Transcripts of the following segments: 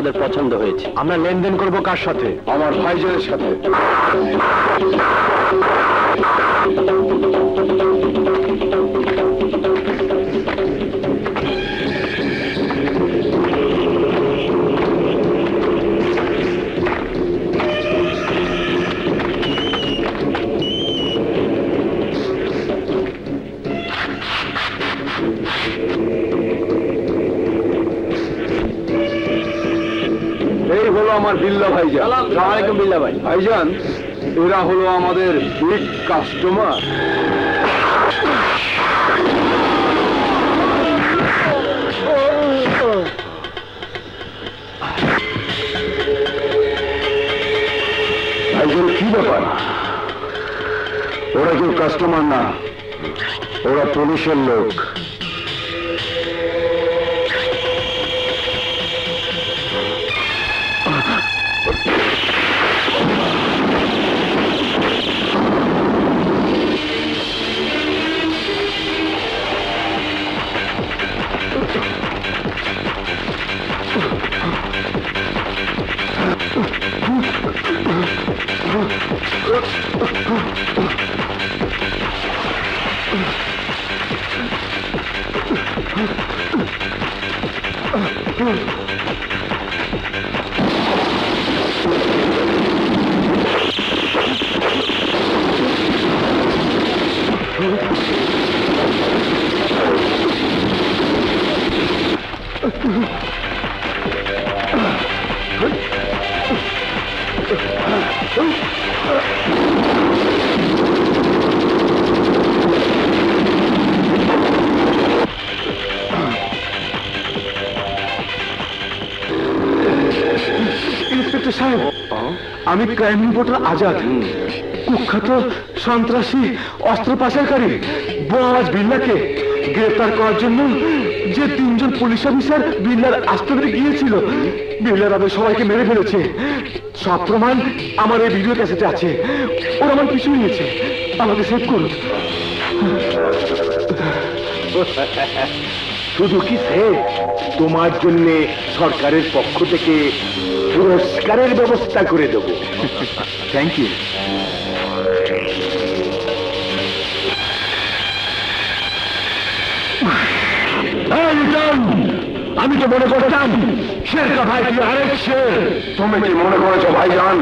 আমাদের পছন্দ হয়েছে। আমরা লেনদেন করব কার সাথে? আমার ভাইজানের সাথে। এই হলো আমার বিল্লা ভাইজান। আসসালামু আলাইকুম বিল্লা ভাই। ভাইজান, এরা হলো আমাদের বিগ কাস্টমার। ভাইজান, কি ব্যাপার? ওরা কেউ কাস্টমার না, ওরা পুলিশের লোক। ইন্সপেক্টর সাহেব, আমি ক্রাইম রিপোর্টার আজাদ। কুখ্যাত সন্ত্রাসী অস্ত্র পাচারকারী বোয়াজ বিল্লাকে গ্রেফতার করার জন্য যে 3 জন পুলিশ অফিসার বিল্লার আস্তানায় গিয়েছিল, বিল্লার ওদের সবাইকে মেরে ফেলেছে। সব প্রমাণ আমার এই ভিডিও ক্যাসেটে আছে। ওরা আমার পিছু নিয়েছে, আমাকে সেভ করুন। শুধু কি সেভ, তোমার জন্য সরকারের পক্ষ থেকে পুরস্কারের ব্যবস্থা করে দেব। Thank you. আমি তো মনে করতাম শেরকা ভাই কি আরেক শের। তুমি কি মনে করেছো ভাইজান,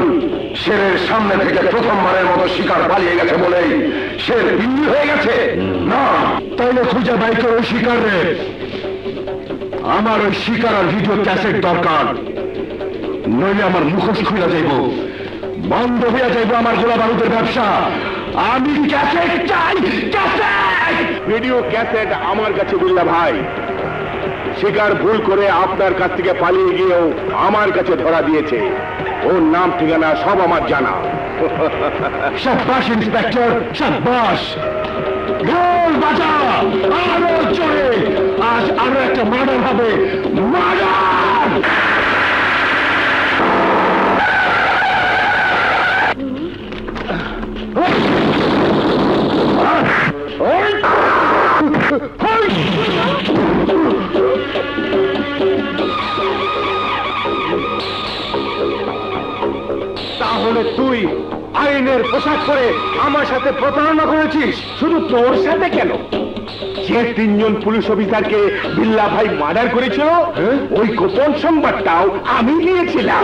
শেরের সামনে থেকে প্রথমবারের মতো শিকার পালিয়ে গেছে বলেই শের বিল্লি হয়ে গেছে? না, তাইলে খুঁজে বাই করে ওই শিকার রে। আমার ওই শিকার আর ভিডিও ক্যাসেট দরকার, নইলে আমার মুখোশ খুলে যাইব, বন্ধ হইয়া যাইব আমার গোলা বারুদের ব্যবসা। আমি ক্যাসেট চাই, ক্যাসেট। ভিডিও ক্যাসেট আমার কাছে বিল্লা ভাই। শিকার ভুল করে আপনার কাছ থেকে পালিয়ে গিয়েও আমার কাছে ধরা দিয়েছে। ওর নাম ঠিকানা সব আমার জানা। সাব্বাস ইন্সপেক্টর, সাব্বাস। ঢোল বাজা আরো জোরে, আজ আরো একটা মার্ডার হবে। মার্ডার! তাহলে তুই আইনের পোশাক পরে আমার সাথে প্রতারণা করেছিস? শুধু তোর সাথে কেন, যে 3 জন পুলিশ অফিসারকে বিল্লা ভাই মার্ডার করেছিল ওই গোপন সংবাদটাও আমি দিয়েছিলাম।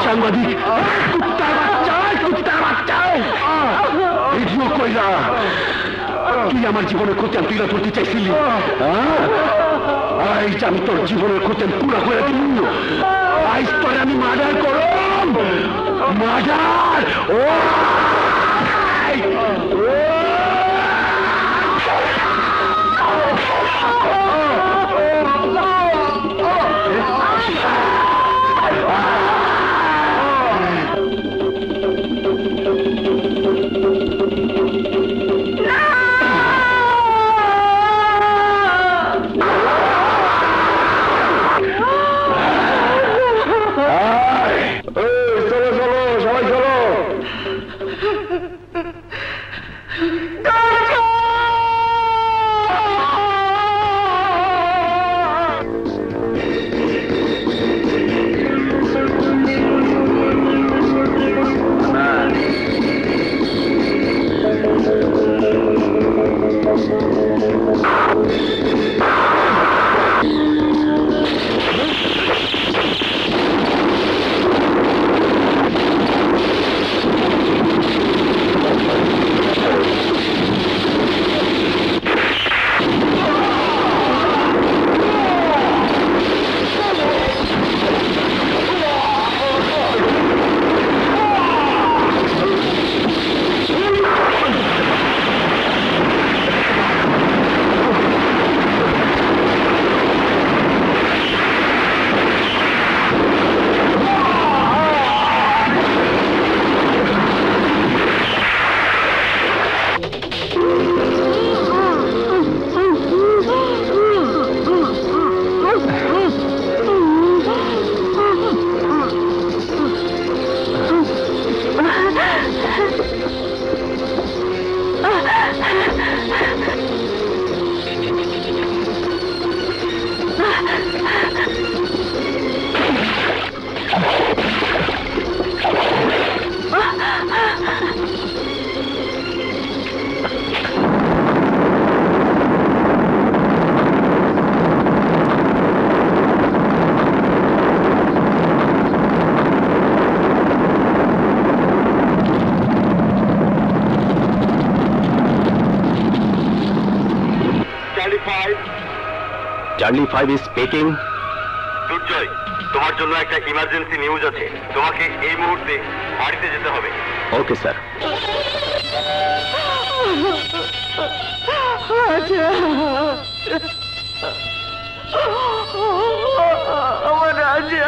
সাংবাদিক, তুই আমার জীবনের ক্ষতি তুইরা করতে চাইছিলি? আইজ আমি তোর জীবনের ক্ষতি পুরো করে দিল। আইজ তোর আমি মার্ডার করব, মার্ডার। ও Charlie 5 is speaking. দুর্জয়, তোমার জন্য একটা ইমার্জেন্সি নিউজ আছে। তোমাকে এই মুহূর্তে বাড়িতে যেতে হবে। Okay sir. আমার রাজা,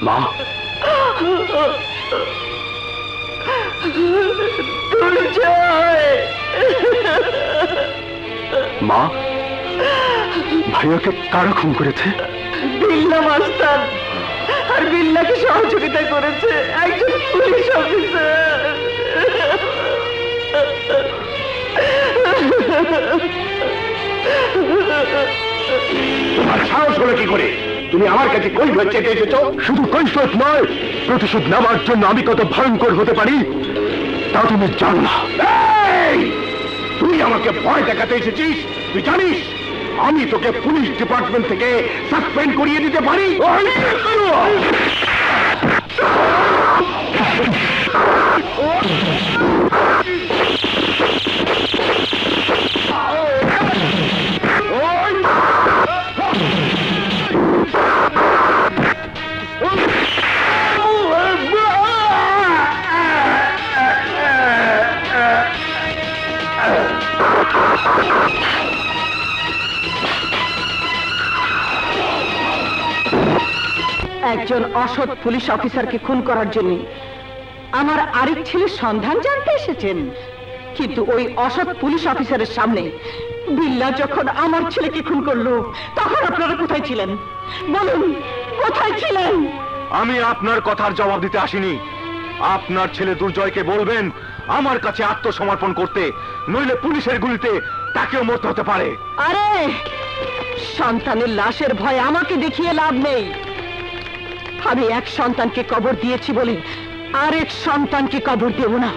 মা, মা, ভাইয়াকে কারা খুন করেছে? বিল্লা মাস্টার আর বিল্লাকে সহযোগিতা করেছে একজন পুলিশ অফিসার। তোমার সাহস হলো কি করে? তুমি আমার কাছে কৈফিয়ত চেতে এসেছো? শুধু কৈফিয়ত নয়, প্রতিশোধ নেওয়ার জন্য আমি কত ভয়ঙ্কর হতে পারি তা তুমি জানো না। তুই আমাকে ভয় দেখাতে এসেছিস? তুই জানিস আমি তোকে পুলিশ ডিপার্টমেন্ট থেকে সাসপেন্ড করিয়ে দিতে পারি। একজন অসৎ পুলিশ অফিসারকে খুন করার জন্য আমার আরেক ছেলের সন্ধান জানতে এসেছেন, কিন্তু ওই অসৎ পুলিশ অফিসারের সামনে বিল্লা যখন আমার ছেলেকে খুন করলো তখন আপনারা কোথায় ছিলেন? বলুন, কোথায় ছিলেন? আমি আপনার কথার জবাব দিতে আসিনি। আপনার ছেলে দুর্জয়কে বলবেন আমার কাছে আত্মসমর্পণ করতে, নইলে পুলিশের গুলিতে তাকেও মরতে হতে পারে। আরে সন্তানের লাশের ভয় আমাকে দেখিয়ে লাভ নেই। আমি এক সন্তানকে কবর দিয়েছি বলে আরেক সন্তানকে কবর দেব না।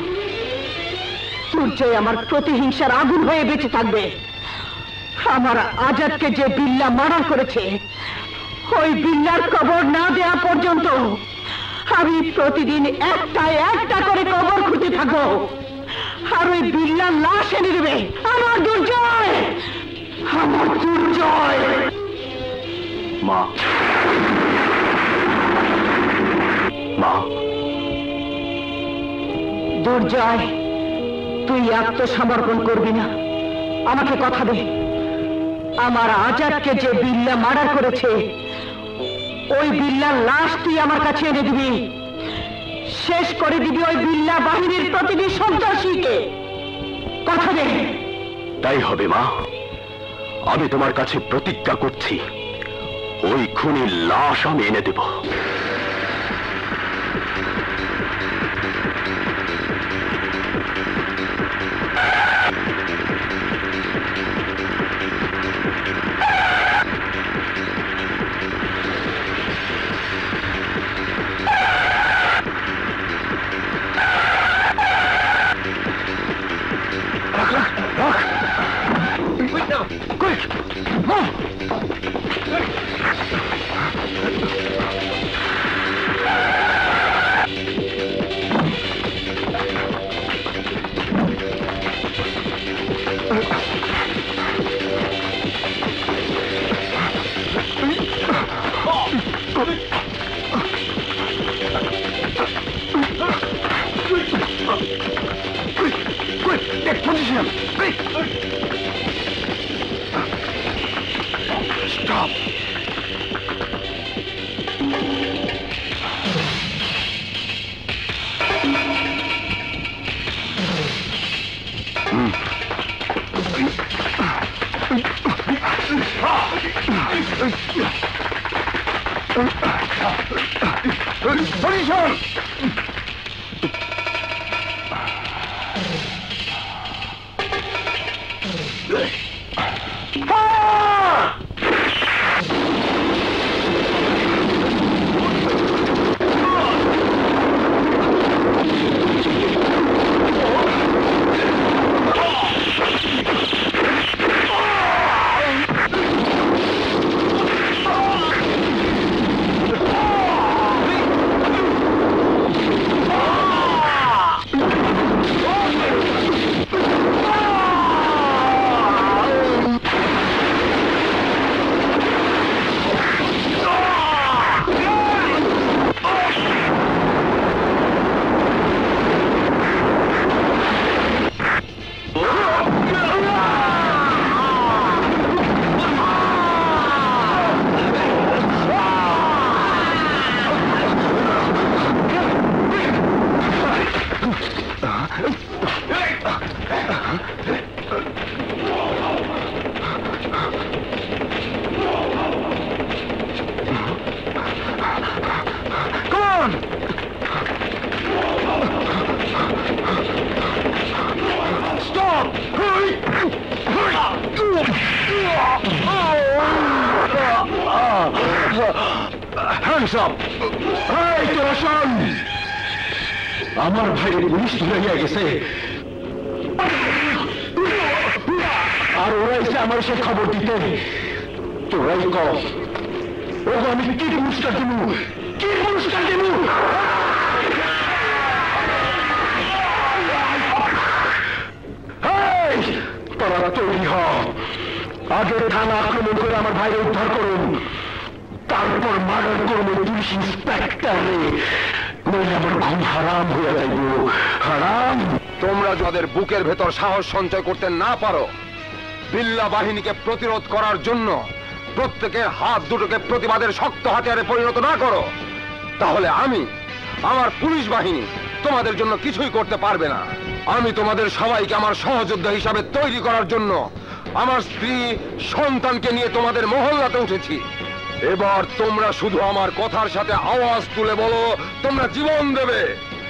দুর্জয় আমার প্রতিহিংসার আগুন হয়ে বেঁচে থাকবে। আমার আজাদকে যে বিল্লা মার্ডার করেছে ওই বিল্লার কবর না দেওয়া পর্যন্ত আমি প্রতিদিন একটা একটা করে কবর খুঁজে থাকবো, আর ওই বিল্লার লাশ এনে দেবে আমার দুর্জয়, আমার দুর্জয়। মা, মা, দুর্জয়, তুই আত্মসমর্পণ করবি না। আমাকে কথা দে, আমার আজাদকে যে বিল্লা মার্ডার করেছে ওই বিল্লার লাশ তুই আমার কাছে এনে দিবি, শেষ করে দিবি ওই বিল্লা বাহিনীর প্রতিটি সন্ত্রাসীকে। কথা দে। তাই হবে মা, আমি তোমার কাছে প্রতিজ্ঞা করছি, ওই খুনির লাশ আমি এনে দেব। Stop! Position! Hands up! Hey, তোরা শোন! আমার ভাইয়ের পুলিশ ধরে নিয়ে গেছে, আর ওরা এসে আমার সে খবর দিতে। তোরাই কর, ওকে আমি কি পুরস্কার দেব? কি পুরস্কার দেব? তোরা তৈরি হ, আগে থানা আক্রমণ করে আমার ভাইকে উদ্ধার করুন, তারপর মার্ডার করবো পুলিশ ইন্সপেক্টরে, নইলে আমার ঘুম হারাম হয়ে যাইব। হারাম! তোমরা যাদের বুকের ভেতর সাহস সঞ্চয় করতে না পারো বিল্লা বাহিনীকে প্রতিরোধ করার জন্য প্রত্যেকের হাত দুটোকে প্রতিবাদের শক্ত হাতিয়ারে পরিণত না করো, তাহলে আমি, আমার পুলিশ বাহিনী তোমাদের জন্য কিছুই করতে পারবে না। আমি তোমাদের সবাইকে আমার সহযোদ্ধা হিসাবে তৈরি করার জন্য আমার স্ত্রী সন্তানকে নিয়ে তোমাদের মহল্লাতে উঠেছি। এবার তোমরা শুধু আমার কথার সাথে আওয়াজ তুলে বলো তোমরা জীবন দেবে,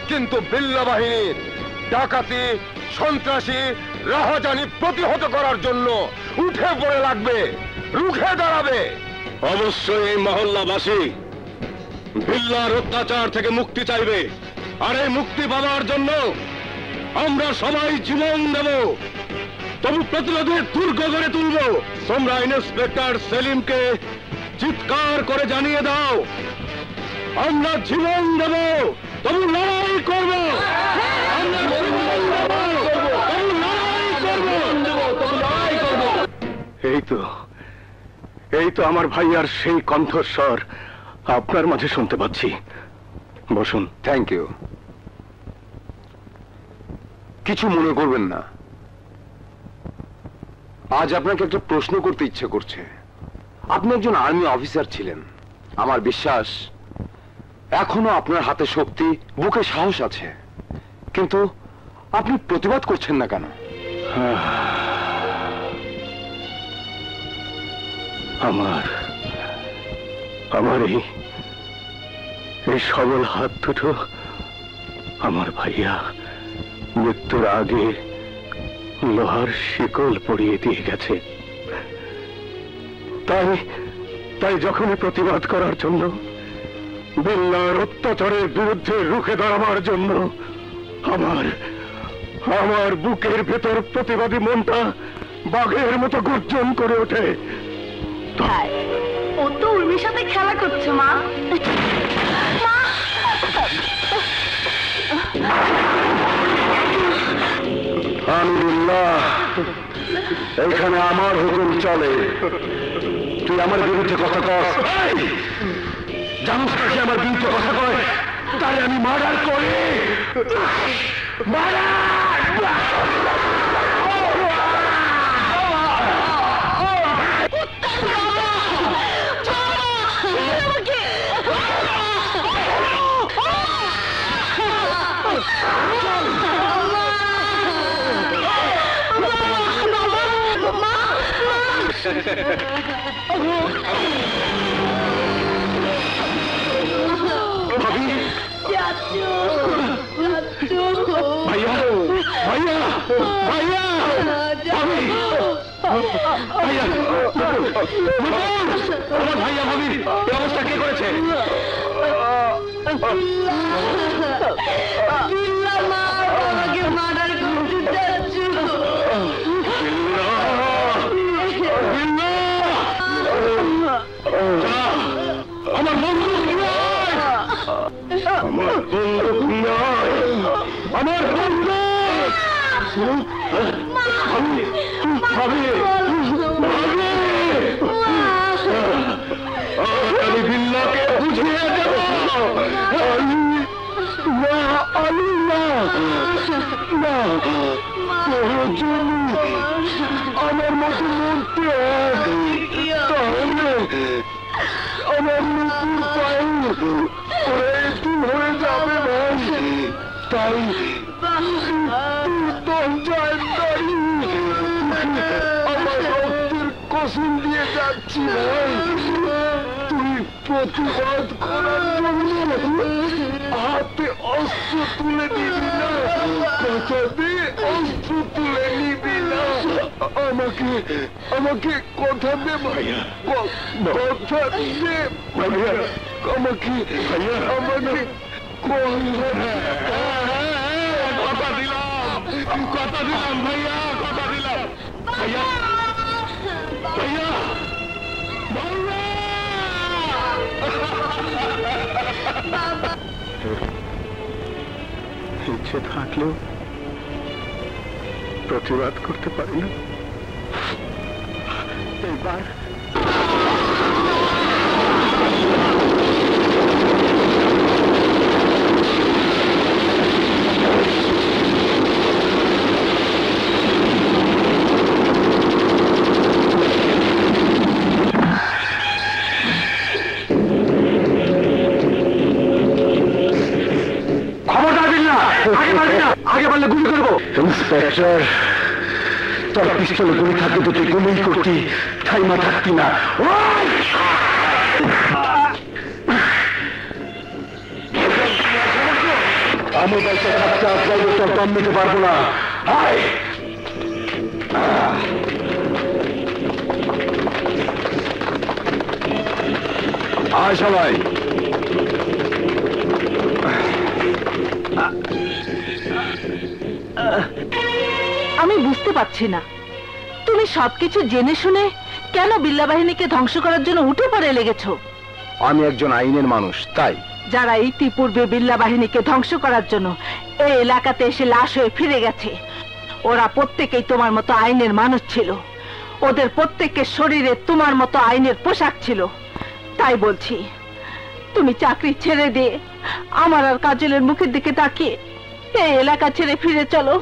কিন্তু বিল্লা বাহিনীর ডাকাতি, সন্ত্রাসী, রাহাজানি প্রতিহত করার জন্য উঠে পড়ে লাগবে, রুখে দাঁড়াবে। অবশ্যই এই মহল্লাবাসী বিল্লার অত্যাচার থেকে মুক্তি চাইবে, আর এই মুক্তি পাওয়ার জন্য আমরা সবাই জীবন দেব, তবু প্রতিরোধের দুর্গ গড়ে তুলব। তোমরা ইন্সপেক্টর সেলিমকে চিৎকার করে জানিয়ে দাও, আমরা জীবন দেব, তবু লড়াই করব। এই তো আমার ভাইয়ার সেই কণ্ঠস্বর আপনার মাঝে শুনতে পাচ্ছি। বসুন। Thank you. কিছু মনে করবেন না, আজ আপনাকে একটা প্রশ্ন করতে ইচ্ছে করছে। আপনি একজন আর্মি অফিসার ছিলেন, আমার বিশ্বাস এখনো আপনার হাতে শক্তি, বুকে সাহস আছে, কিন্তু আপনি প্রতিবাদ করছেন না কেন? আমার এই সবল হাত দুটো আমার ভাইয়া মৃত্যুর আগে লোহার শিকল পরিয়ে দিয়ে গেছে। তাই যখনই প্রতিবাদ করার জন্য, বিল্লার অত্যাচারের বিরুদ্ধে রুখে দাঁড়াবার জন্য আমার বুকের ভেতর প্রতিবাদী মনটা বাঘের মতো গর্জন করে ওঠে। ও তো উর্মির সাথে খেলা করছে মা। আলহামদুলিল্লাহ, এইখানে আমার হুকুম চলে। তুই আমার বিরুদ্ধে কথা কস, জানোস না সে আমার বিরুদ্ধে কথা কয়, তাই আমি মার্ডার করি। ভাইয়া ভাবি অবস্থা কে করেছে? আমার বন্দুক নয়, আমার বন্দুক নয়, আমার বন্দুক। আমি বিল্লাকে বুঝিয়ে দেব। আমার মতো মরতে তাহলে আমার নুপুর পায়ে দূর হয়ে যাবে ভাই। তাই আমার রক্তের কসম দিয়ে যাচ্ছি ভাই, তুই প্রতিবাদ করার জন্য হাতে অস্ত্র তুলে নিবি না, কথা দিয়ে অস্ত্র তুলে নিবি না। আমাকে কথা দে ভাইয়া, কথা দে ভাইয়া, আমাকে কথা দিলাম ভাইয়া, কথা দিলাম ভাইয়া, ভাইয়া, ইচ্ছে থাকলেও প্রতিবাদ করতে পারি না। এবার আগে পারলে গুলি করবো। ইন্সপেক্টর, তোর পিস্তলে গুলি থাকতে তো তুই গুলি করতি, থাইমা থাকতি না। আমি বলতে থাকতে আপনার তোর দম নিতে পারবো না। আয় সবাই। আমি বুঝতে পারছি না, তুমি সবকিছু জেনে শুনে কেন বিল্লা বাহিনীকে ধ্বংস করার জন্য উঠে পড়ে লেগেছো? আমি একজন আইনের মানুষ, তাই। যারা ইতিপূর্বে বিল্লা বাহিনীকে ধ্বংস করার জন্য এই এলাকাতে এসে লাশ হয়ে ফিরে গেছে, ওরা প্রত্যেকেই তোমার মতো আইনের মানুষ ছিল। ওদের প্রত্যেকের শরীরে তোমার মতো আইনের পোশাক ছিল। তাই বলছি, তুমি চাকরি ছেড়ে দিয়ে আমার আর কাজলের মুখের দিকে তাকিয়ে এই এলাকা ছেড়ে ফিরে চলো।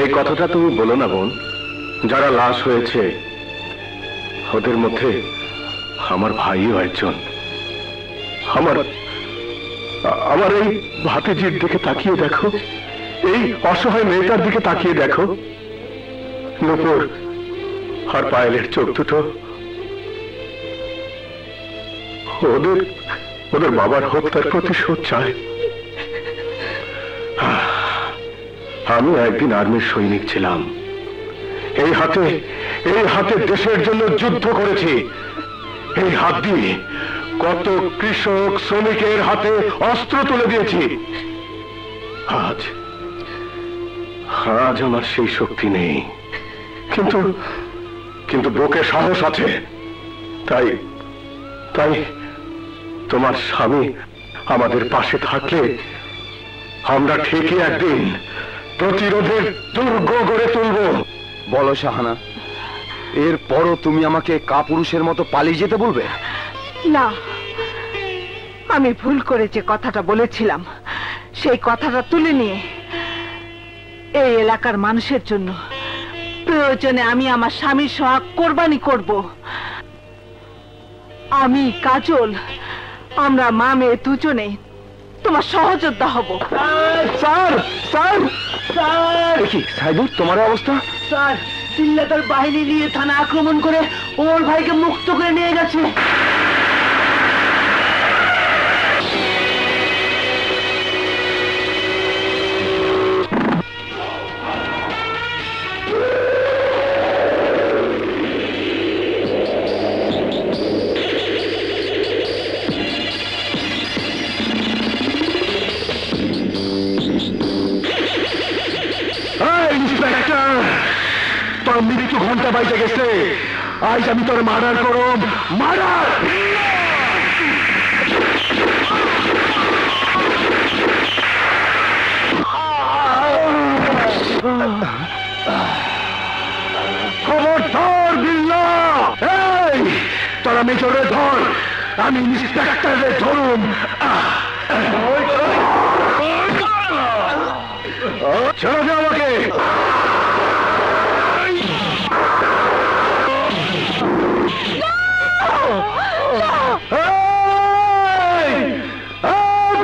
এই কথাটা তুমি বলো না বোন। যারা লাশ হয়েছে ওদের মধ্যে আমার ভাইও একজন। আমার এই ভাতিজির দিকে তাকিয়ে দেখো, এই অসহায় মেয়েটার দিকে তাকিয়ে দেখো। নূপুর আর পায়েলের চোখ দুটো ওদের ওদের বাবার হত্যার প্রতিশোধ চায়। আমি একদিন আর্মির সৈনিক ছিলাম, এই হাতে দেশের জন্য যুদ্ধ করেছি। এই হাত দিয়ে কত কৃষক শ্রমিকের হাতে অস্ত্র তুলে দিয়েছি। আজ আমার সেই শক্তি নেই, কিন্তু বুকে সাহস আছে। তাই তাই তোমার স্বামী আমাদের পাশে থাকলে আমরা ঠিকই একদিন প্রতিরোধের দুর্গ গড়ে তুলব। বলো শাহানা, এরপরও তুমি আমাকে কাপুরুষের মতো পালিয়ে যেতে বলবে? না, আমি ভুল করে যে কথাটা বলেছিলাম সেই কথাটা তুলে নিয়ে এই এলাকার মানুষের জন্য প্রয়োজনে আমি আমার স্বামীর সোহাগ কোরবানি করব। আমি কাজল, আমরা মা মেয়ে দুজনে তোমার সহযোদ্ধা হব। স্যার স্যার স্যার, কি সাইদুর তোমার অবস্থা? স্যার, চিল্লাদার বাহিনী নিয়ে থানা আক্রমণ করে ওর ভাইকে মুক্ত করে নিয়ে গেছে। তোর মৃত্যু ঘন্টা বাইজে গেছে, আজ আমি তোর মার্ডার করব। মার্ডার! খবরদার বিল্লাহ! এই তোরা মেজরে ধর, আমি ইন্সপেক্টরে ধরুন। ছেড়ে দে আমাকে।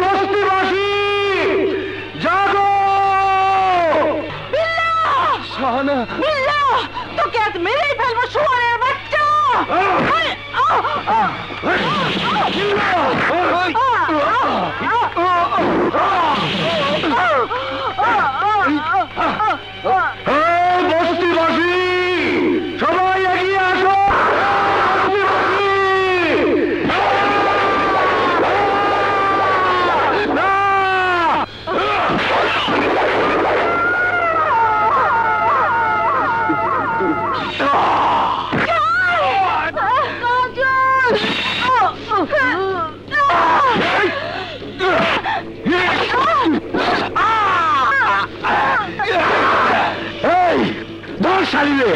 বস্তিবাসী জাগো! শাহানা, তোকে আজ মেরেই ফেলবো শুয়োরের বাচ্চা! বস্তিবাসী সবাই এগিয়ে আসো! ধর শালিরে!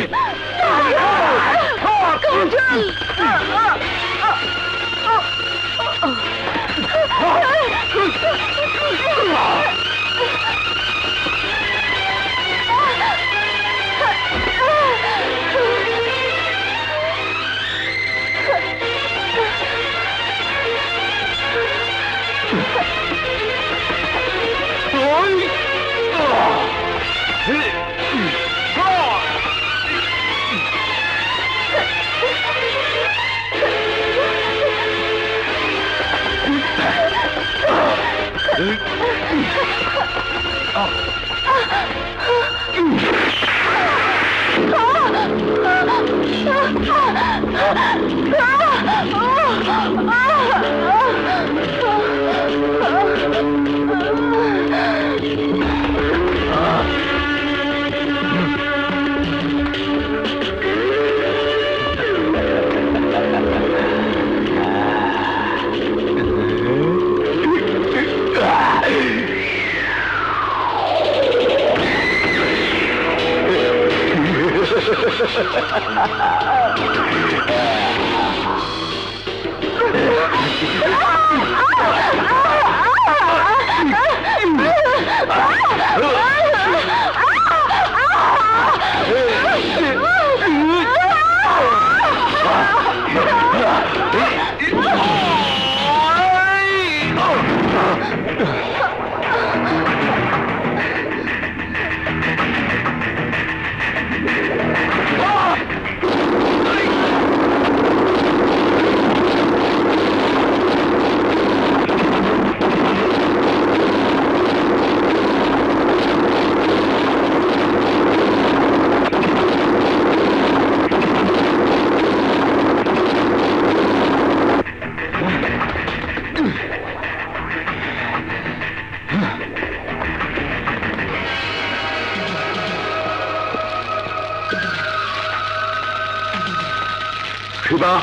শিবা,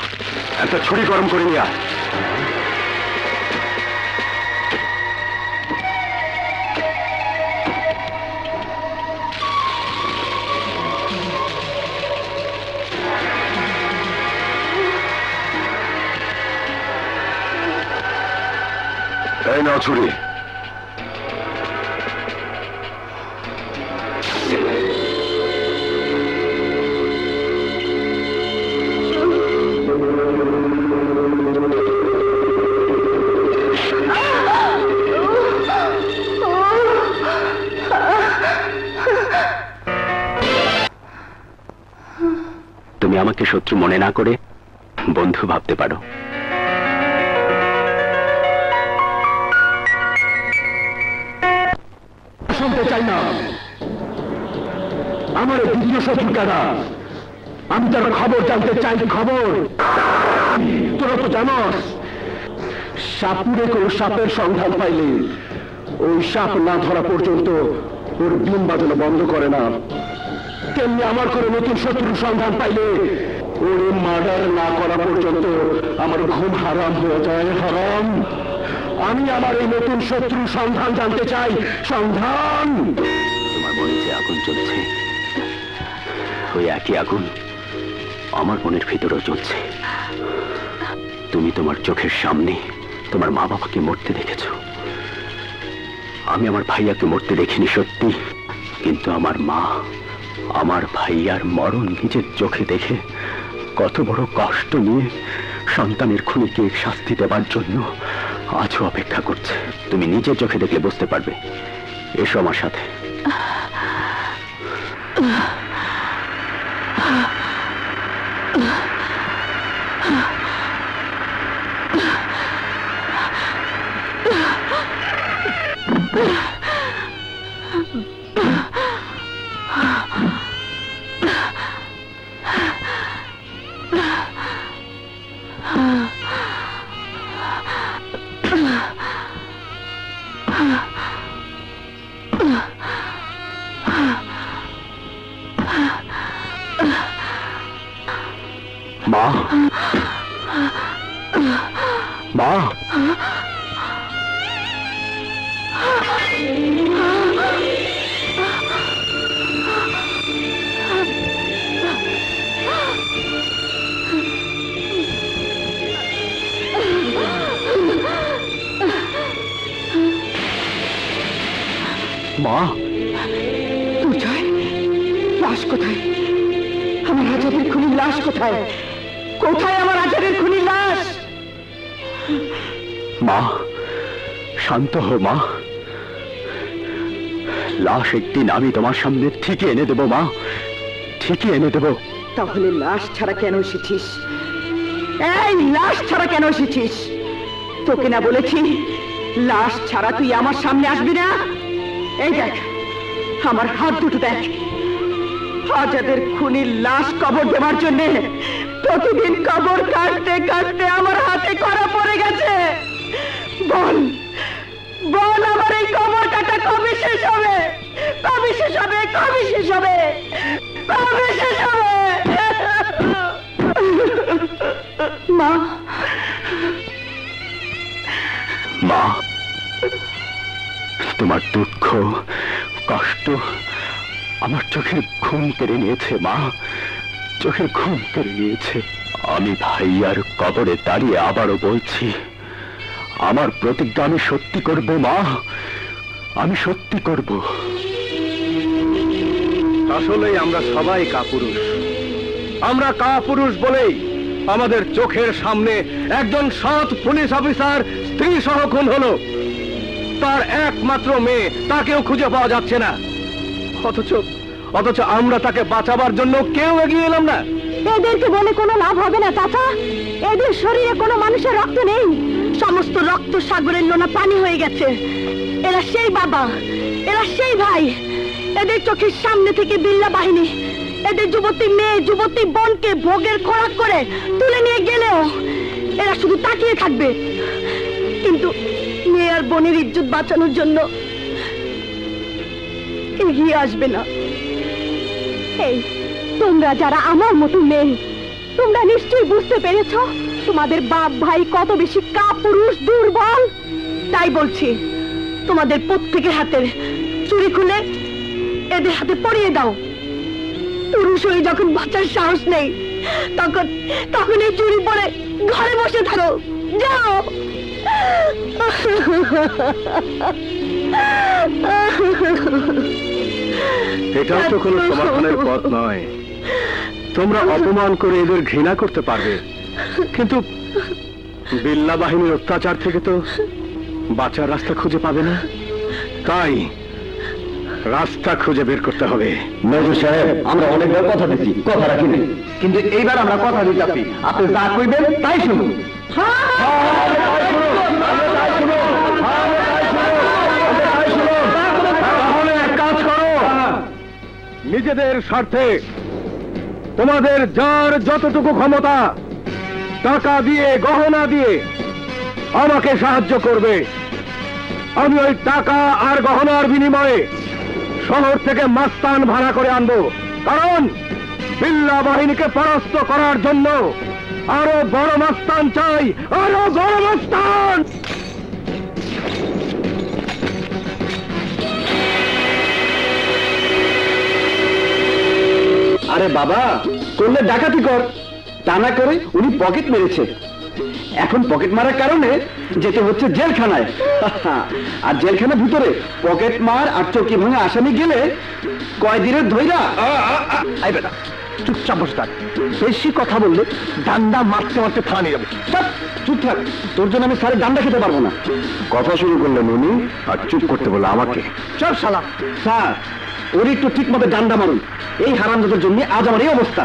একটা ছুরি গরম করে নিয়ে আয়। এই নাও ছুরি। তুমি আমাকে শত্রু মনে না করে বন্ধু ভাবতে পারো। শুনতে চাই না আমার দ্বিতীয় শত্রু কারা, আমি তার খবর জানতে চাই। খবর তোরা তো জানস, সাপুরে কোন সাপের সন্ধান পাইলে ওই সাপ না ধরা পর্যন্ত ওর ডিম বাজানো বন্ধ করে না। তেমনি আমার করে নতুন শত্রুর সন্ধান পাইলে ওর মার্ডার না করা পর্যন্ত আমার ঘুম হারাম হয়ে যায়। হারাম। আমি আমার এই নতুন শত্রুর সন্ধান জানতে চাই। সন্ধান। তোমার মনে যে আগুন চলছে, ওই একই আগুন আমার মনের ভিতরেও চলছে। তুমি তোমার চোখের সামনে তোমার মা বাবাকে মরতে দেখেছ, আমি আমার ভাইয়াকে মরতে দেখিনি সত্যি, কিন্তু আমার মা আমার ভাইয়ার মরণ নিজের চোখে দেখে কত বড় কষ্ট নিয়ে সন্তানের খুনিকে শাস্তি দেবার জন্য আজও অপেক্ষা করছে। তুমি নিজের চোখে দেখলে বুঝতে পারবে। এসো আমার সাথে। মা, মা, মা। দুর্জয়, লাশ কোথায়? আমার আজাদের খুনির লাশ কোথায়? কোথায় আমার আজাদের খুনির লাশ? মা, শান্ত হো মা। লাশ একদিন আমি তোমার সামনে ঠিকই এনে দেবো মা, ঠিকই এনে দেবো। তাহলে লাশ ছাড়া কেন এসেছিস? এই লাশ ছাড়া কেন এসেছিস? তোকে না বলেছি লাশ ছাড়া তুই আমার সামনে আসবি না? এই দেখ, আমার হাত দুটো দেখ। আজাদের খুনির লাশ কবর দেওয়ার জন্য প্রতিদিন কবর কাটতে কাটতে আমার হাতে করা পড়ে গেছে। বল বল, আমার এই কবর কাটা কবে শেষ হবে? কবে শেষ হবে? কবে শেষ হবে? কবে শেষ হবে? মা, মা, তোমার দুঃখ কষ্ট আমার চোখের ঘুম কেড়ে নিয়েছে মা, চোখের ঘুম কেড়ে নিয়েছে। আমি ভাইয়ার কবরে দাঁড়িয়ে আবারও বলছি, আমার প্রতিজ্ঞা আমি সত্যি করব মা, আমি সত্যি করব। আসলেই আমরা সবাই কাপুরুষ। আমরা কাপুরুষ বলেই আমাদের চোখের সামনে একজন সৎ পুলিশ অফিসার স্ত্রী সহ খুন হলো। তার একমাত্র মেয়ে, তাকেও খুঁজে পাওয়া যাচ্ছে না। অথচ আমরা তাকে বাঁচাবার জন্য কেউ এগিয়ে এলাম না। এদেরকে বলে কোনো লাভ হবে না চাচা। এদের শরীরে কোনো মানুষের রক্ত নেই, সমস্ত রক্ত সাগরের লোনা পানি হয়ে গেছে। এরা সেই বাবা, এরা সেই ভাই। এদের চোখের সামনে থেকে বিল্লা বাহিনী এদের যুবতী মেয়ে, যুবতী বোনকে ভোগের খোরাক করে তুলে নিয়ে গেলেও এরা শুধু তাকিয়ে থাকবে, কিন্তু মেয়ে আর বোনের ইজ্জত বাঁচানোর জন্য এগিয়ে আসবে না। এই তোমরা যারা আমার মতো মেয়ে, তোমরা নিশ্চয়ই বুঝতে পেরেছো তোমাদের বাপ ভাই কত বেশি কাপুরুষ দুর্বল। তাই বলছি তোমাদের প্রত্যেকের হাতের চুরি খুলে এদের হাতে পরিয়ে দাও। পুরুষ হয়ে যখন বাঁচার সাহস নেই তখন এই চুরি পরে ঘরে বসে থাকো। যাও। এটাও তো কোনো সমাধানের পথ নয়। তোমরা অপমান করে এদের ঘৃণা করতে পারবে, কিন্তু বিল্লা বাহিনীর অত্যাচার থেকে তো বাঁচার রাস্তা খুঁজে পাবে না। তাই রাস্তা খুঁজে বের করতে হবে। মেজর সাহেব, আমরা অনেকবার কথা দিচ্ছি, কথা রাখিনি, কিন্তু এইবার আমরা কথা দিচ্ছি। আপনি যা কইবেন তাই শুনুন। তাহলে এক কাজ করো, নিজেদের স্বার্থে তোমাদের যার যতটুকু ক্ষমতা টাকা দিয়ে গহনা দিয়ে আমাকে সাহায্য করবে। আমি ওই টাকা আর গহনার বিনিময়ে শহর থেকে মাস্তান ভাড়া করে আনবো, কারণ বিল্লা বাহিনীকে পরাস্ত করার জন্য আরো বড় মাস্তান চাই, আরো বড় মাস্তান। আরে বাবা, করলে ডাকাতি কর, তা না করে উনি পকেট মেরেছে। এখন পকেট মারার কারণে যেতে হচ্ছে জেলখানায়। আর জেলখানার ভিতরে পকেট মার আর চৌকি ভাঙা আসামি গেলে কয়দিনের ধইরা। আই বেটা, চুপচাপ বসে থাক। বেশি কথা বললে ডান্ডা মারতে মারতে থানা নিয়ে যাবে। চুপ থাক, তোর জন্য আমি স্যারের ডান্ডা খেতে পারবো না। কথা শুরু করলেন উনি, আর চুপ করতে বললো আমাকে। চল শালা। স্যার, ওর একটু ঠিক মতো ডান্ডা মারুন। এই হারামজাদার জন্য আজ আমার এই অবস্থা।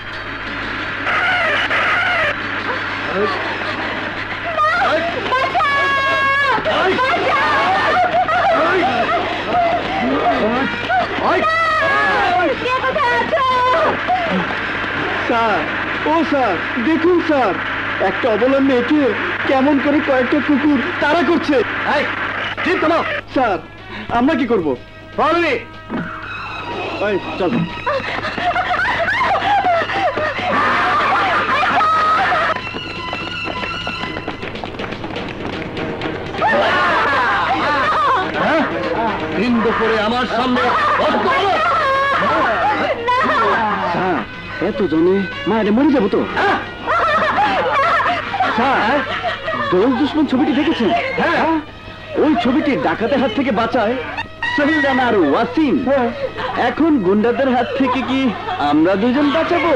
স্যার, ও স্যার, দেখুন স্যার, একটা অবলা মেয়েকে কেমন করে কয়েকটা কুকুর তাড়া করছে। স্যার, আমরা কি করবো? চল। দিন দুপুরে আমার সামনে এত জনে মায়ের মরে যাবো তো। স্যার, দোষ দুশ্মন ছবিটি দেখেছেন? হ্যাঁ, ওই ছবিটি ডাকাতের হাত থেকে বাঁচায় সহিদান আর ওয়াসিম। এখন গুন্ডাদের হাত থেকে কি আমরা দুজন বাঁচাবো?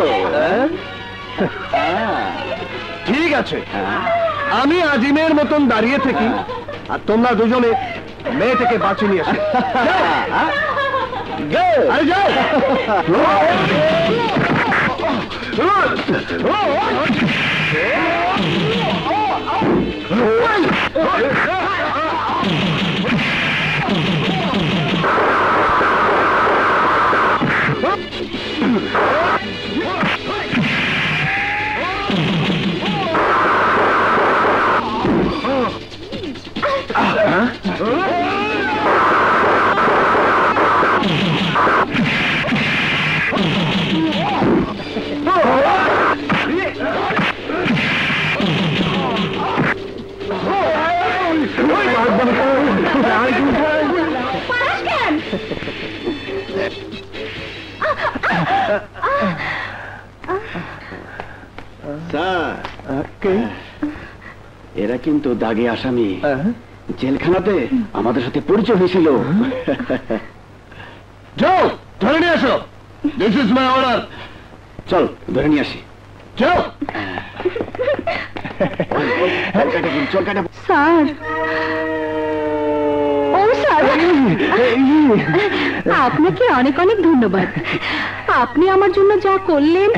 ঠিক আছে, আমি আজিমের মতন দাঁড়িয়ে থাকি, আর তোমরা দুজনে মেয়েটাকে বাঁচিয়ে নিয়ে আসো। আরে যাও। এরা কিন্তু দাগে আসামি। জেলখানাতে আমাদের সাথে পরিচয় হয়েছিল। যাও, ধরে নিয়ে আসো। This is my order. চল, ধরে নিয়ে আসি। যাও। স্যার, ও স্যার, আপনাকে অনেক অনেক ধন্যবাদ। আপনি আমার জন্য যা করলেন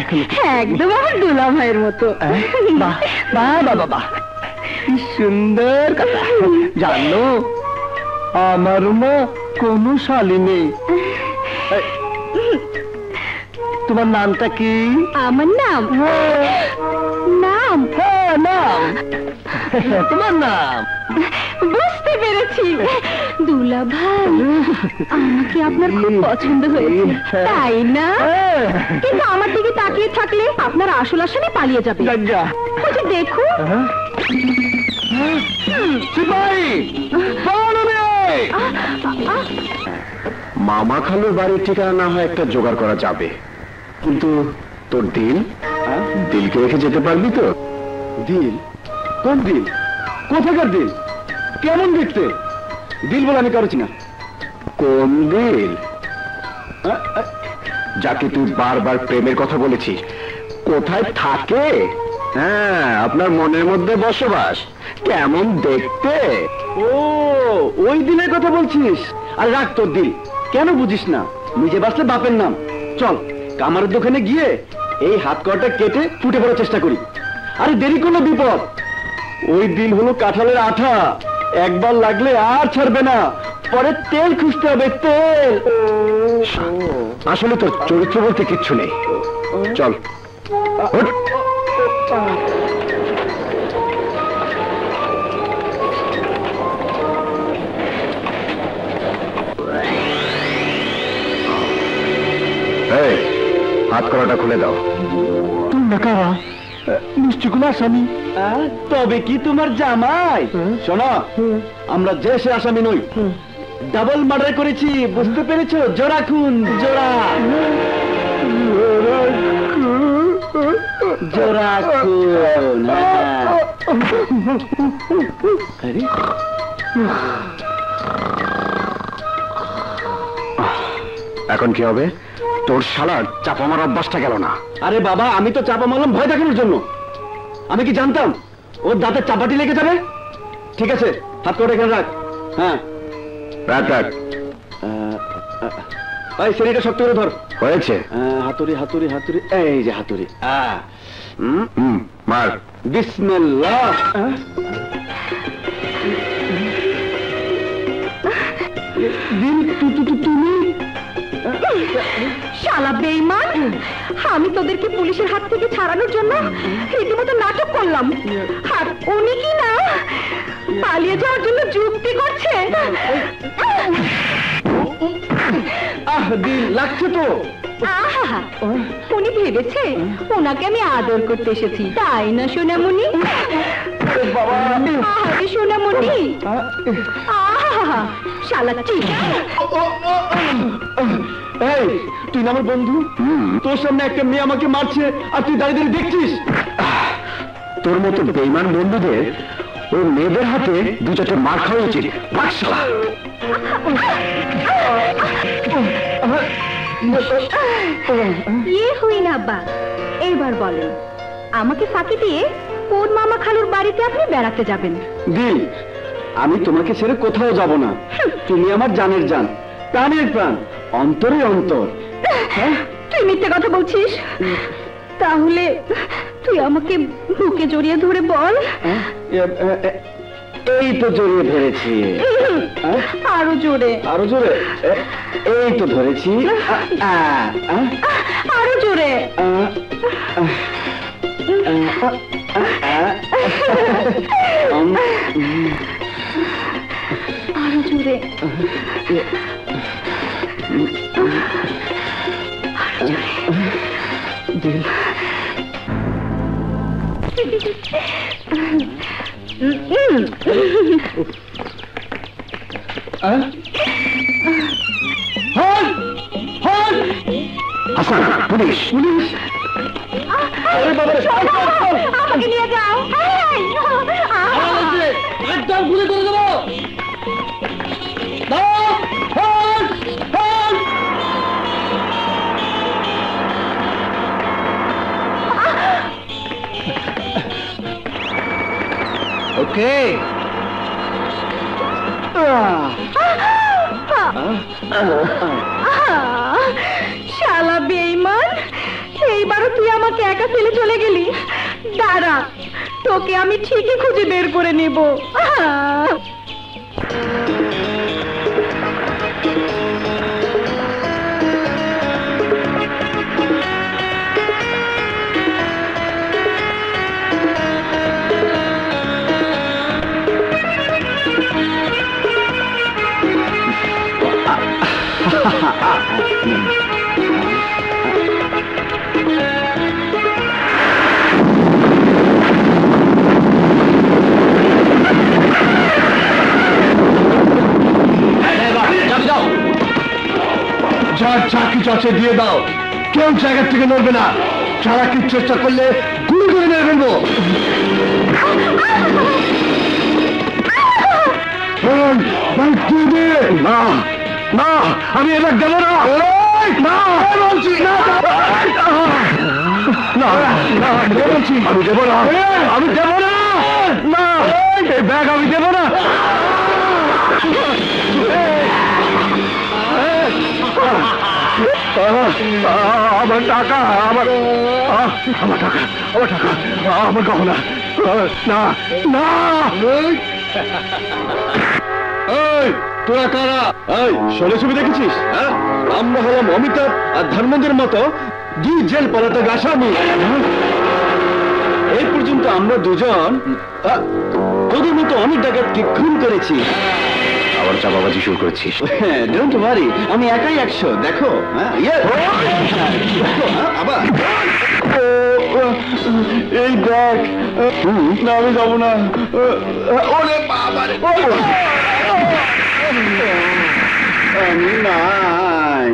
একদম আমার দুলা ভাইয়ের মতো। বাবা, কি সুন্দর কথা। জানো, আমার না কোনো শালি নেই। তোমার নামটা কি? আমার নাম? নাম? হ্যাঁ, নাম। তোমার নাম বুঝতে পেরেছি। দুলা ভাই, আমাকে আপনার খুব পছন্দ হয়েছে, তাই না? কিন্তু আমার দিকে তাকিয়ে থাকলে আপনার আসল আসামি পালিয়ে যাবে। দেখুন মামা খালুর বাড়ির ঠিকানা না হয় একটা জোগাড় করা যাবে, কিন্তু তোর দিল, দিলকে রেখে যেতে পারবি তো? দিল? কোন দিল? কোথাকার দিল? কেমন দেখতে? দিল বলে আমি কারো চিনা। কোন দিল? যাকে তুই বারবার প্রেমের কথা বলেছিস, কোথায় থাকে? হ্যাঁ, আপনার মনের মধ্যে বসবাস। কেমন দেখতে? ও, ওই দিনের কথা বলছিস? আর রাখ তোর দিল, কেন বুঝিস না? নিজে বাঁচলে বাপের নাম। চল কামারের দোকানে গিয়ে এই হাত কটা কেটে ফুটে পড়ার চেষ্টা করি। আরে দেরি করলে বিপদ। ওই দিল হলো কাঁঠালের আঠা, একবার লাগলে আর ছাড়বে না, পরে তেল খুঁজতে হবে, তেল। আসলে তোর চরিত্র বলতে কিচ্ছু নেই। চল ওঠ। এই, হাত করাটা খুলে দাও। তুমি কারা? নিশ্চয় কোন আসামি। তবে কি তোমার জামাই? শোনো, আমরা যে সে আসামি নই, ডাবল মার্ডার করেছি, বুঝতে পেরেছো? জোড়া খুন, জোড়া জোড়া খুন। এখন কি হবে? তোর শালার চাপা মারার অভ্যাসটা গেল না। আরে বাবা, আমি তো চাপা মারলাম ভয় দেখানোর জন্য। আমি কি জানতাম ওর দাঁতে চাপাটি লেগে যাবে? ঠিক আছে, হাত করে এখানে রাখ। হ্যাঁ, রাখ রাখ। ভাই শরীরটা শক্ত করে ধর। হয়েছে? হাতুড়ি হাতুড়ি হাতুড়ি, এই যে হাতুড়ি। মার। বিসমিল্লাহ। তুমি শালা বেঈমান, আমি তোদেরকে পুলিশের হাত থেকে ছাড়ানোর জন্য রীতিমতো নাটক করলাম, আর উনি কি না পালিয়ে যাওয়ার জন্য যুক্তি করছে। দিল লাগছে তো। আহা, উনি ভেবেছে ওনাকে আমি আদর করতে এসেছি, তাই না সোনামণি? আরে সোনামণি, আহা শালা চিটা। এই, তুই না আমার বন্ধু? তোর সামনে একটা মেয়ে আমাকে মারছে আর তুই দাঁড়িয়ে দাঁড়িয়ে দেখছিস? তোর মতো বেঈমান বন্ধুদের ওই মেয়েদের হাতে দু চারটে মার খাওয়া উচিত। ইয়ে হই না আব্বা, এইবার বলেন আমাকে ফাঁকি দিয়ে কোন মামা খালুর বাড়িতে আপনি বেড়াতে যাবেন? দিল, আমি তোমাকে ছেড়ে কোথাও যাব না। তুমি আমার জানের জান, প্রাণের প্রাণ, অন্তরে অন্তর। তুই মিথ্যে কথা বলছিস? তাহলে তুই আমাকে বুকে জড়িয়ে ধরে বল। এই তো জড়িয়ে ধরেছি। আরো জোরে, আরো জোরে। এই তো ধরেছি। আরো জোরে। আরো জোরে। Hasan, police police. আমাকে নিয়ে যাও। একদম গুলি করে দেবো। ওকে। শালা বেঈমান, এইবারও তুই আমাকে একা ফেলে চলে গেলি। দাঁড়া, তোকে আমি ঠিকই খুঁজে বের করে নেব। যার চাকরি চাচ্ছে দিয়ে দাও, কেউ জায়গা থেকে নড়বে না। সারা কি চেষ্টা করলে গুলি করে মেরে ফেলবো। না না, আমি এটা দেবো না। বলছি না, আমি দেবো না, আমি দেবো না, না এই ব্যাগ আমি দেবো না। আমার টাকা, আমার টাকা, আমার টাকা, আমার গহনা, না না। এই তোরা কারা? এই শোলে ছবি দেখেছিস? হ্যাঁ, আমরা হলাম অমিতাভ আর ধর্মেন্দ্রের মতো দুই জেল পলাতক আসামি। এই পর্যন্ত আমরা দুজন তোদের মতো অনেক ডাকাতকে খুন করেছি। আবার চাপাবাজি শুরু করেছিস? ডোন্ট ওয়ারি, আমি একাই 100। দেখো আবার এই দেখ। না আমি যাবো না। ওরে বাবা, আমি নাই।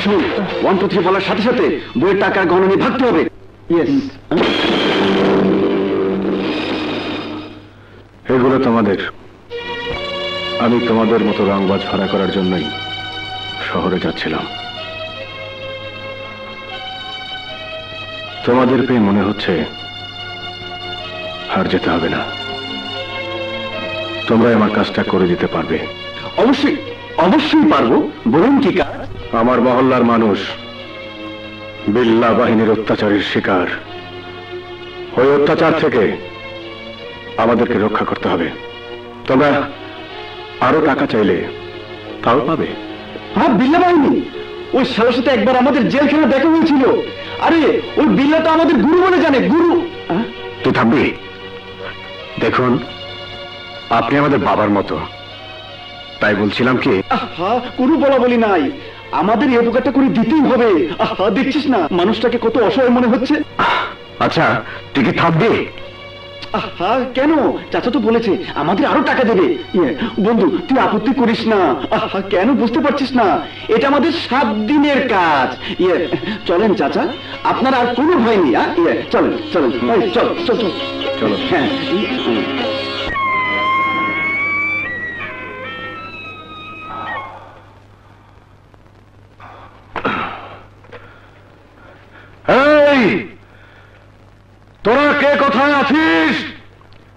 শোন, 1 2 3 বলার সাথে সাথে বইয়ের টাকার গণনা নিয়ে ভাগতে হবে। এগুলো তোমাদের। আমি তোমাদের মতো রংবাজ ভাড়া করার জন্যই শহরে যাচ্ছিলাম। তোমাদের পেয়ে মনে হচ্ছে হার যেতে হবে না। তোমরা আমার কাজটা করে দিতে পারবে? অবশ্যই, অবশ্যই পারবো। বলুন কি কাজ? আমার মহল্লার মানুষ বিল্লাহ বাহিনীর অত্যাচারের শিকার। ওই অত্যাচার থেকে আমাদেরকে রক্ষা করতে হবে। তোমরা আরো টাকা চাইলে তাও পাবে। হ্যাঁ, বিল্লাহ বাহিনী? ওই শালার সাথে একবার আমাদের জেলখানা দেখা হয়েছিল। আরে ওই বিল্লাহ তো আমাদের গুরু বলে জানে। গুরু? তুই থামবি? দেখুন, আপনি আমাদের বাবার মতো, তাই বলছিলাম কি। গুরু বলা বলি নাই, আমাদের এই উপকারটা করে দিতেই হবে। দেখছিস না মানুষটাকে কত অসহায় মনে হচ্ছে। আচ্ছা তুই কি থাকবি? কেন? চাচা তো বলেছে আমাদের আরো টাকা দেবে। বন্ধু তুই আপত্তি করিস না। কেন বুঝতে পারছিস না? এটা আমাদের 7 দিনের কাজ। চলেন চাচা, আপনার আর কোনো ভয় নেই। চলেন চলেন, চল চল চল চলো। হ্যাঁ তোরা কে কোথায় আছিস?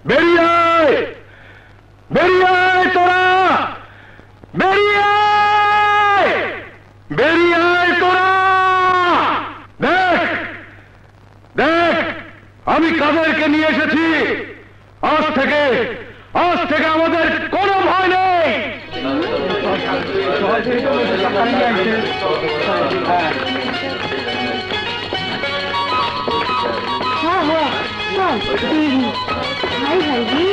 বেরিয়ে আয়, বেরিয়ে আয়, তোরা বেরিয়ে আয়, বেরিয়ে আয় তোরা। দেখ দেখ আমি কাদেরকে নিয়ে এসেছি। আজ থেকে আমাদের কোনো ভয় নেই। হাই হাই রে,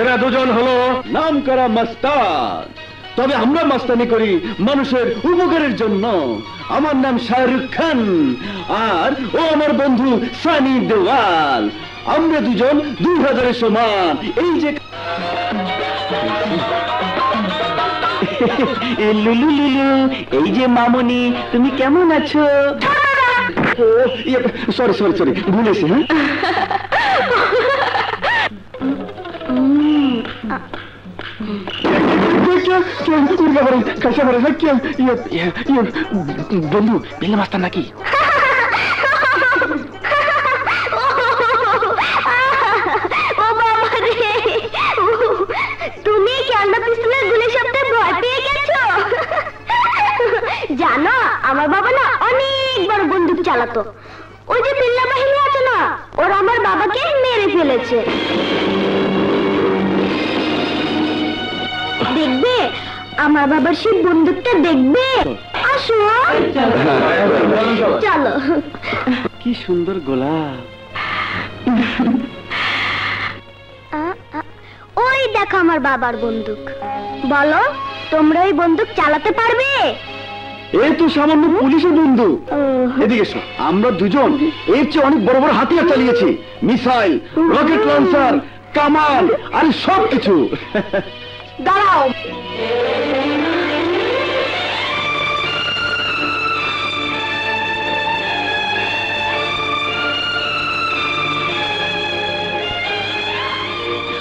এরা দুজন হলো নাম করা মাস্তান, তবে আমরা মাস্তানি করি মানুষের উপকারের জন্য। আমার নাম শাহরুখ খান আর ও আমার বন্ধু সানি দেওয়াল। আমরা দুজন 2000-এর সমান। এই যে লুলু লুলু, এই যে মামনি, তুমি কেমন আছো? সরি সরি সরি, ভুলেছি। হ্যাঁ বন্ধু, বিল্লা মাস্টার নাকি? তুমি কেন পিস্তলের গুলির শব্দে ভয় পেয়ে গেছো? জানো, আমার বাবা না অনেক বড় বন্দুক চালাতো। ওই যে বিল্লা বাহিনী আছে না, ওরা আমার বাবাকে মেরে ফেলেছে। দেখবে আমার বাবার সেই বন্দুকটা, দেখবে। আসো, চলো। কি সুন্দর গোলাপ। ওই দেখো আমার বাবার বন্দুক। বলো, তোমরা ওই বন্দুক চালাতে পারবে? এই তো সামান্য পুলিশের বন্দুক। এদিকে এসো, আমরা দুজন এর চেয়ে অনেক বড় বড় হাতিয়ার চালিয়েছি। মিসাইল, রকেট লঞ্চার, কামান আর সব কিছু। দাঁড়াও,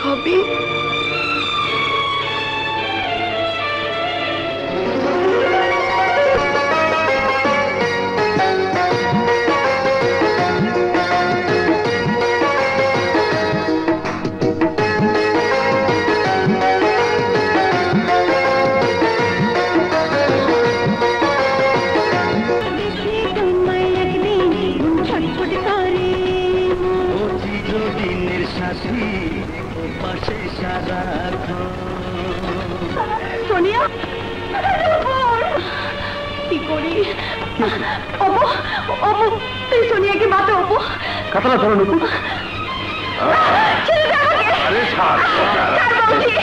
রবিন, সোনিয়া, কি করি? অপু, অপু, তুই সোনিয়াকে বাঁচো। অপু, কাতলা ধরো নুপু। ছেড়ে দাও আমাকে। ছাড় বলছি।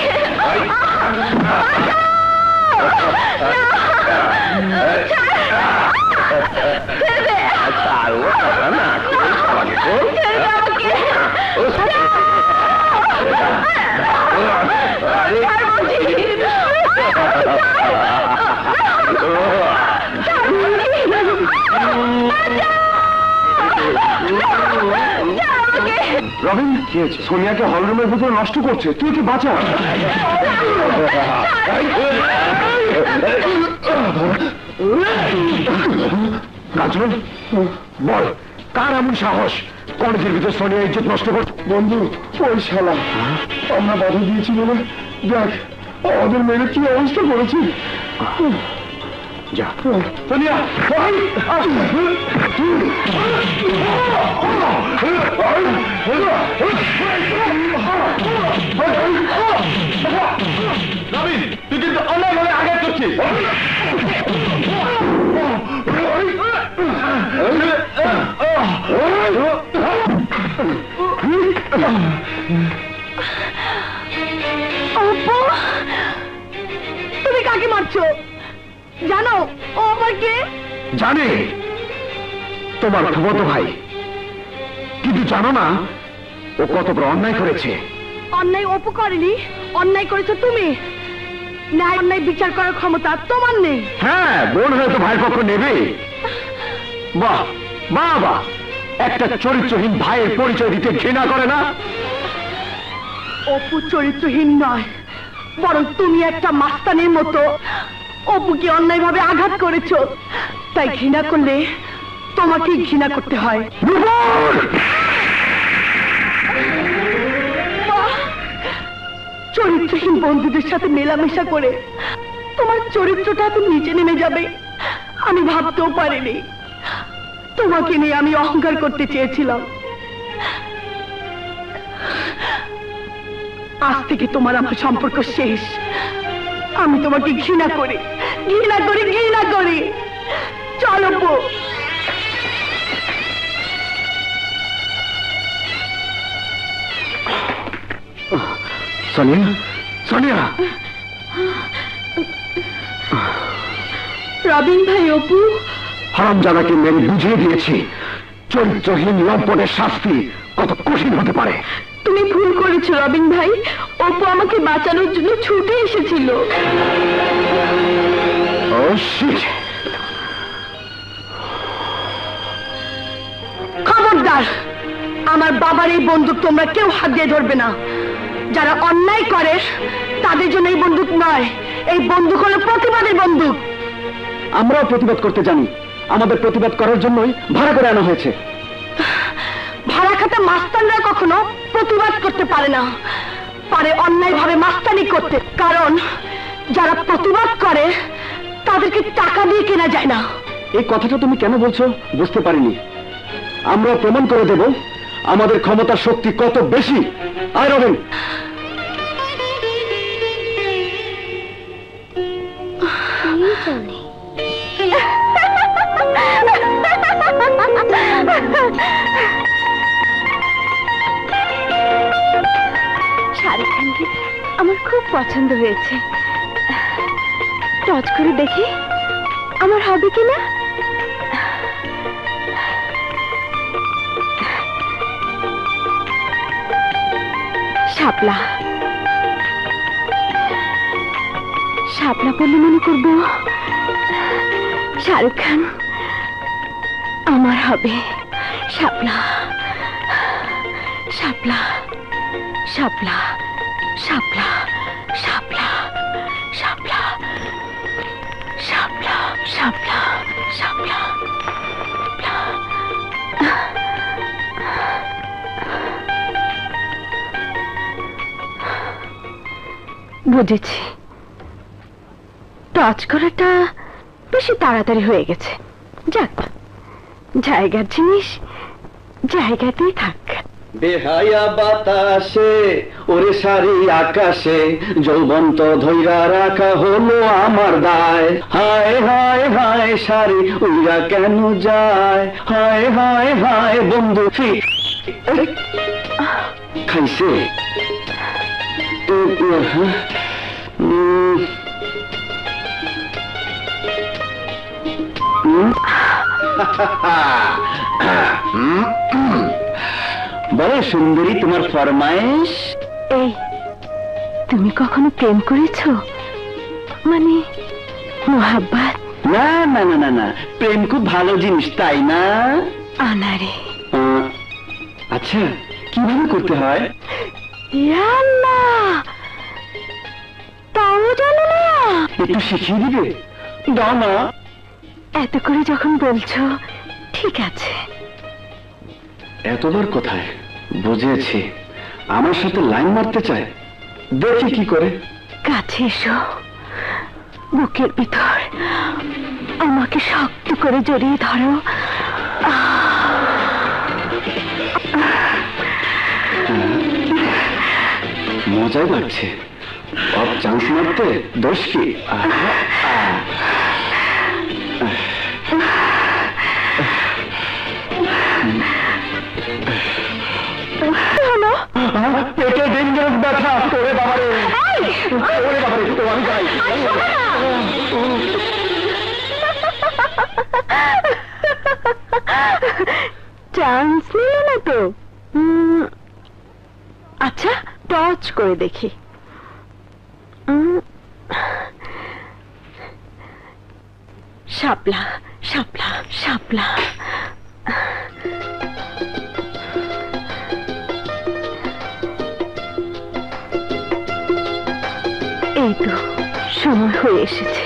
রবিন, কি হয়েছে? সোনিয়াকে হলরুমের ভিতরে নষ্ট করছে, তুই কি বাঁচা। কাজল, বল কার এমন সাহস কলেজের ভিতর সোনিয়া ইজ্জত নষ্ট করছে? বন্ধু, ওই শালা। আমরা বাধা দিয়েছি বলে দেখ আমাদের মেয়ের কি অবস্থা করেছে। যা সোনিয়া, রবিন, তুই কিন্তু অন্যায়ভাবে আঘাত করছিস। তুমি কাকে মারছো? জানো ও আমার কে? জানে, তোমার ফুফাতো ভাই। কিন্তু জানো না ও কত বড় অন্যায় করেছে? অন্যায় অপু করেনি, অন্যায় করেছো তুমি। ন্যায় অন্যায় বিচার করার ক্ষমতা তোমার নেই। হ্যাঁ, বোন হয়তো ভাইয়ের পক্ষ নেবে। বাহ বাহ বাহ, একটা চরিত্রহীন ভাইয়ের পরিচয় দিতে ঘৃণা করে না? অপু চরিত্রহীন নয়, বরং তুমি একটা মাস্তানের মতো অপুকে অন্যায়ভাবে আঘাত করেছো। তাই ঘৃণা করলে তোমাকে ঘৃণা করতে হয়। চরিত্রহীন বন্ধুদের সাথে মেলামেশা করে তোমার চরিত্রটা তো নিচে নেমে যাবে আমি ভাবতেও পারিনি। তোমাকে নিয়ে আমি অহংকার করতে চেয়েছিলাম। আজ থেকে তোমার আমার সম্পর্ক শেষ। আমি তোমাকে ঘৃণা করি, ঘৃণা করি, ঘৃণা করি। চলো অপু। সোনিয়া, সোনিয়া। রবিন ভাই, অপু। হারামজাদাকে মেরে বুঝিয়ে দিয়েছি চরিত্রহীন লম্পটের শাস্তি কত কঠিন হতে পারে। তুমি ভুল করেছো রবিন ভাই, অপু আমাকে বাঁচানোর জন্য ছুটে এসেছিল। খবরদার, আমার বাবার এই বন্দুক তোমরা কেউ হাত দিয়ে ধরবে না। যারা অন্যায় করে তাদের জন্য এই বন্দুক নয়, এই বন্দুক হলো প্রতিবাদের বন্দুক। আমরাও প্রতিবাদ করতে জানি, আমাদের প্রতিবাদ করার জন্যই ভাড়া করে আনা হয়েছে। ভাড়া খাতা মাস্তানরা কখনো প্রতিবাদ করতে পারে না, পারে অন্যায়ভাবে মাস্তানি করতে। কারণ যারা প্রতিবাদ করে তাদেরকে টাকা দিয়ে কেনা যায় না। এই কথাটা তুমি কেন বলছো বুঝতে পারিনি। আমরা প্রমাণ করে দেব আমাদের ক্ষমতা শক্তি কত বেশি। আয় রবিন। শাহরুখ খানকে আমার খুব পছন্দ হয়েছে। টচ করে দেখি আমার হবে কিনা। শাপলা, শাপলা বললে মনে করবো শাহরুখ খান আমার হবে। শাপলা, শাপলা, শাপলা, শাপলা, শাপলা, শাপলা, শাপলা, শাপলা, শাপলা। বুঝেছি, টাচ করাটা বেশি তাড়াতাড়ি হয়ে গেছে। যাক, জায়গার জিনিস জায়গাতেই থাক। বেহায়া বাতাসে ওরে সারি আকাশে যৌবন্ত ধৈরা রাখা হলো আমার দায়। হায় হায় হায় সারি উইরা কেন যায়, হায় হায় হায় বন্ধু খাইছে। বড় সুন্দরী তোমার ফরমাইশ। এই, তুমি কখনো প্রেম করেছো? মানে মোহাব্বত? না না না না না, প্রেম খুব ভালো জিনিস, তাই না? আনারে। আচ্ছা, কিভাবে করতে হয়? তাও জানো না? একটু শিখিয়ে দিবে? দাও না। এত করে যখন বলছো, ঠিক আছে। এতবার কোথায়? বুঝেছি, আমার সাথে লাইন মারতে চায়। দেখি কি করে। কাছে এসো, বুকের ভিতর আমাকে শক্ত করে জড়িয়ে ধরো। মজাই লাগছে। অফ চান্স মারতে দোষ কি? পেটে ডেঞ্জারাস ব্যথা। ওরে বাবারে, ওরে বাবারে, তো আমি যাই। চান্স নিল না তো। আচ্ছা, টচ করে দেখি। শাপলা, শাপলা, শাপলা। এই তো সময় হয়ে এসেছে।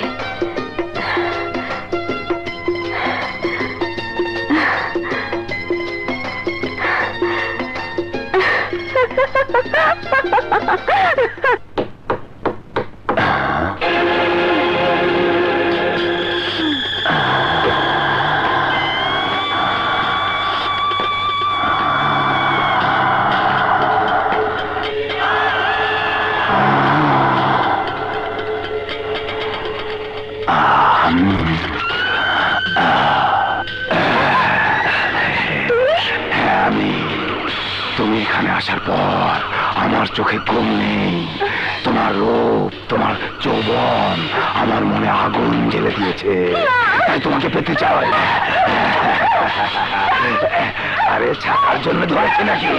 আমি তুমি এখানে আসার পর আমার চোখে ঘুম নেই। তোমার রূপ, তোমার যৌবন আমার মনে আগুন জ্বেলে দিয়েছে। তোমাকে পেতে চাই। আরে ছাড়ার জন্য ধরেছে নাকি?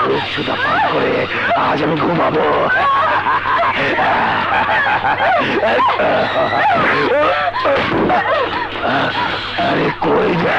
রূপ সুধা পান করে আজ আমি ঘুমাবো। আরে কই যা?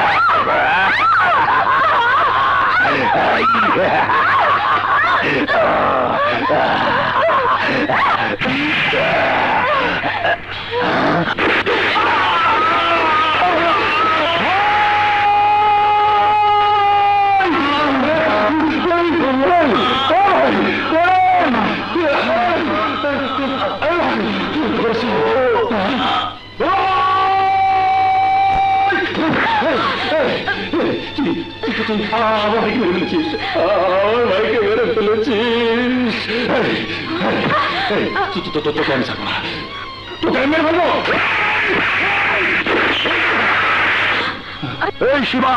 এই শিবা,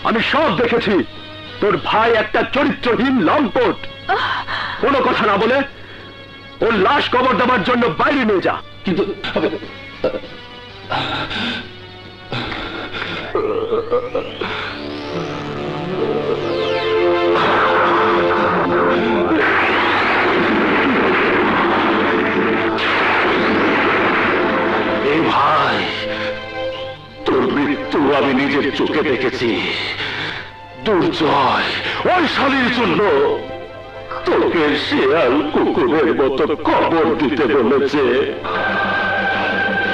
আমি সব দেখেছি। তোর ভাই একটা চরিত্রহীন লম্পট। কোনো কথা না বলে ওর লাশ কবর দেওয়ার জন্য বাইরে নিয়ে যা। কিন্তু এই ভাই, তোর মৃত্যু আমি নিজের চোখে দেখেছি। দুর্জয় ওই শালীর জন্য তোকে শেয়াল কুকুরের মতো কবর দিতে বলেছে।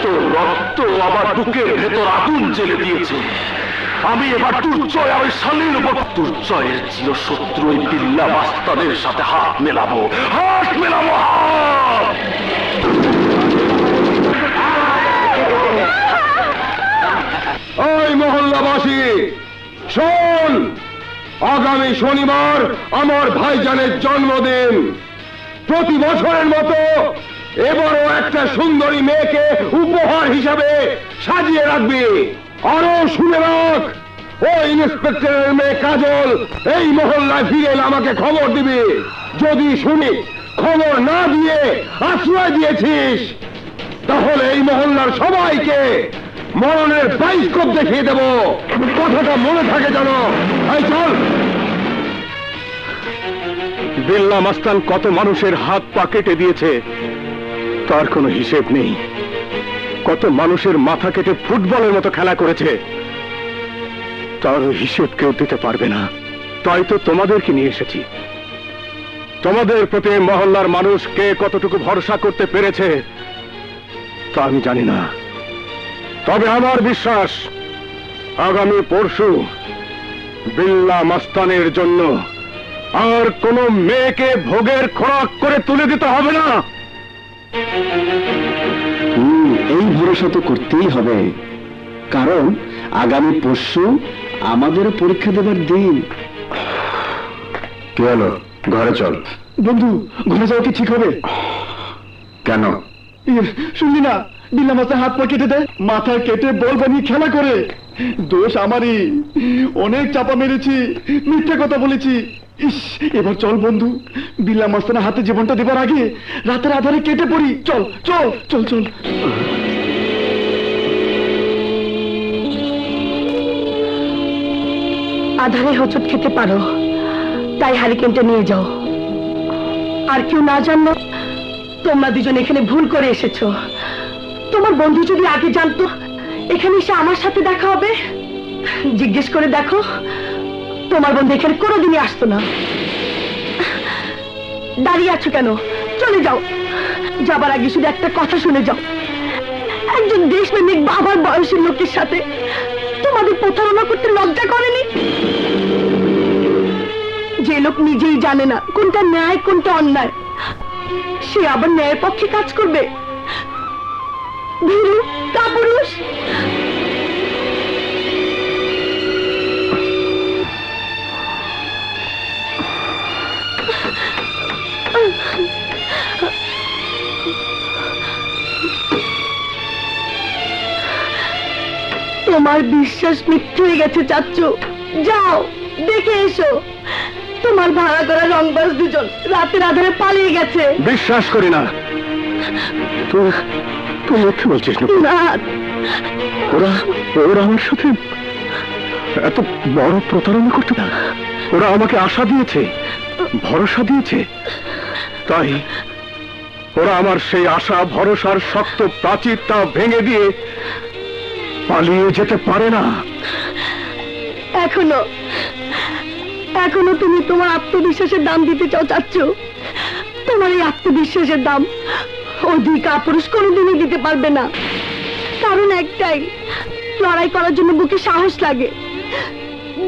তোর রক্ত আমার বুকের ভেতর আগুন জ্বেলে দিয়েছে। আমি এবার দুর্জয় আর ওই শালীর উপর দুর্জয়ের চিরশত্রু ওই বিল্লা মাস্তানের সাথে হাত মেলাবো। হাত মেলাবো, হাত। ওই মহল্লাবাসী শোন, আগামী শনিবার আমার ভাইজানের জন্মদিন। প্রতি বছরের মতো এবারও একটা সুন্দরী মেয়েকে উপহার হিসাবে সাজিয়ে রাখবি। আরো শুনে রাখ, ওই ইন্সপেক্টরের মেয়ে কাজল এই মহল্লায় ফিরে এলে আমাকে খবর দিবি। যদি শুনি খবর না দিয়ে আশ্রয় দিয়েছিস, তাহলে এই মহল্লার সবাইকে মরণের বাইস্কোপ দেখিয়ে দেব। কথাটা মনে থাকে জানো। এই চল। বিল্লা মাস্তান কত মানুষের হাত পা কেটে দিয়েছে তার কোনো হিসেব নেই। কত মানুষের মাথা কেটে ফুটবলের মতো খেলা করেছে, তার হিসেব কেউ দিতে পারবে না। তাই তো তোমাদেরকে নিয়ে এসেছি। তোমাদের প্রতি মহল্লার মানুষ কে কতটুকু ভরসা করতে পেরেছে তা আমি জানি না, তবে আমার বিশ্বাস আগামী পরশু বিল্লা মাস্তানের জন্য আর কোন মেয়েকে ভোগের খোরাক করে তুলে দিতে হবে না। এই ভরসা তো করতেই হবে, কারণ আগামী পরশু আমাদেরও পরীক্ষা দেবার দিন। কি হলো? ঘরে চল। বন্ধু, ঘরে যাওয়া কি ঠিক হবে? কেন? শুনলি না, বিল্লা মাস্টার হাত পা কেটে দেয়, মাথা কেটে বল বানিয়ে খেলা করে। দোষ আমারই, অনেক চাপা মেরেছি, মিথ্যা কথা বলেছি। ইস, এবার চল বন্ধু, বিল্লা মাস্তানের হাতে জীবনটা দেবার আগে রাতের আধারে কেটে পড়ি। চল চল চল চল। আধারে হোঁচট খেতে পারো, তাই হারিকেনটা নিয়ে যাও। আর কেউ না জানলো তোমরা দুজন এখানে ভুল করে এসেছো। তোমার বন্ধু যদি আগে জানতো এখানে এসে আমার সাথে দেখা হবে, জিজ্ঞেস করে দেখো, তোমার বন্ধু এখানে কোনোদিনই আসতো না। দাঁড়িয়ে আছো কেন? চলে যাও। যাবার আগে শুধু একটা কথা শুনে যাও, একজন দেশপ্রেমিক বাবার বয়সের লোকের সাথে তোমাদের প্রতারণা করতে লজ্জা করেনি? যে লোক নিজেই জানে না কোনটা ন্যায় কোনটা অন্যায়, সে আবার ন্যায়ের পক্ষে কাজ করবে? ভীরু কাপুরুষ। তোমার বিশ্বাস মিথ্যে হয়ে গেছে চাচ্চু। যাও দেখে এসো, তোমার ভাড়া করা রংবাজ দুজন রাতের আধারে পালিয়ে গেছে। বিশ্বাস করি না। তুই মিথ্যে বলছিস না? ওরা আমার সাথে এত বড় প্রতারণা করতে না। ওরা আমাকে আশা দিয়েছে, ভরসা দিয়েছে, তাই ওরা আমার সেই আশা ভরসার শক্ত প্রাচীরটা ভেঙে দিয়ে পালিয়ে যেতে পারে না। এখনো তুমি তোমার আত্মবিশ্বাসের দাম দিতে চাও চাচ্ছ? তোমার এই আত্মবিশ্বাসের দাম অধিক পুরুষ কোনোদিনই দিতে পারবে না। কারণ একটাই, লড়াই করার জন্য বুকে সাহস লাগে,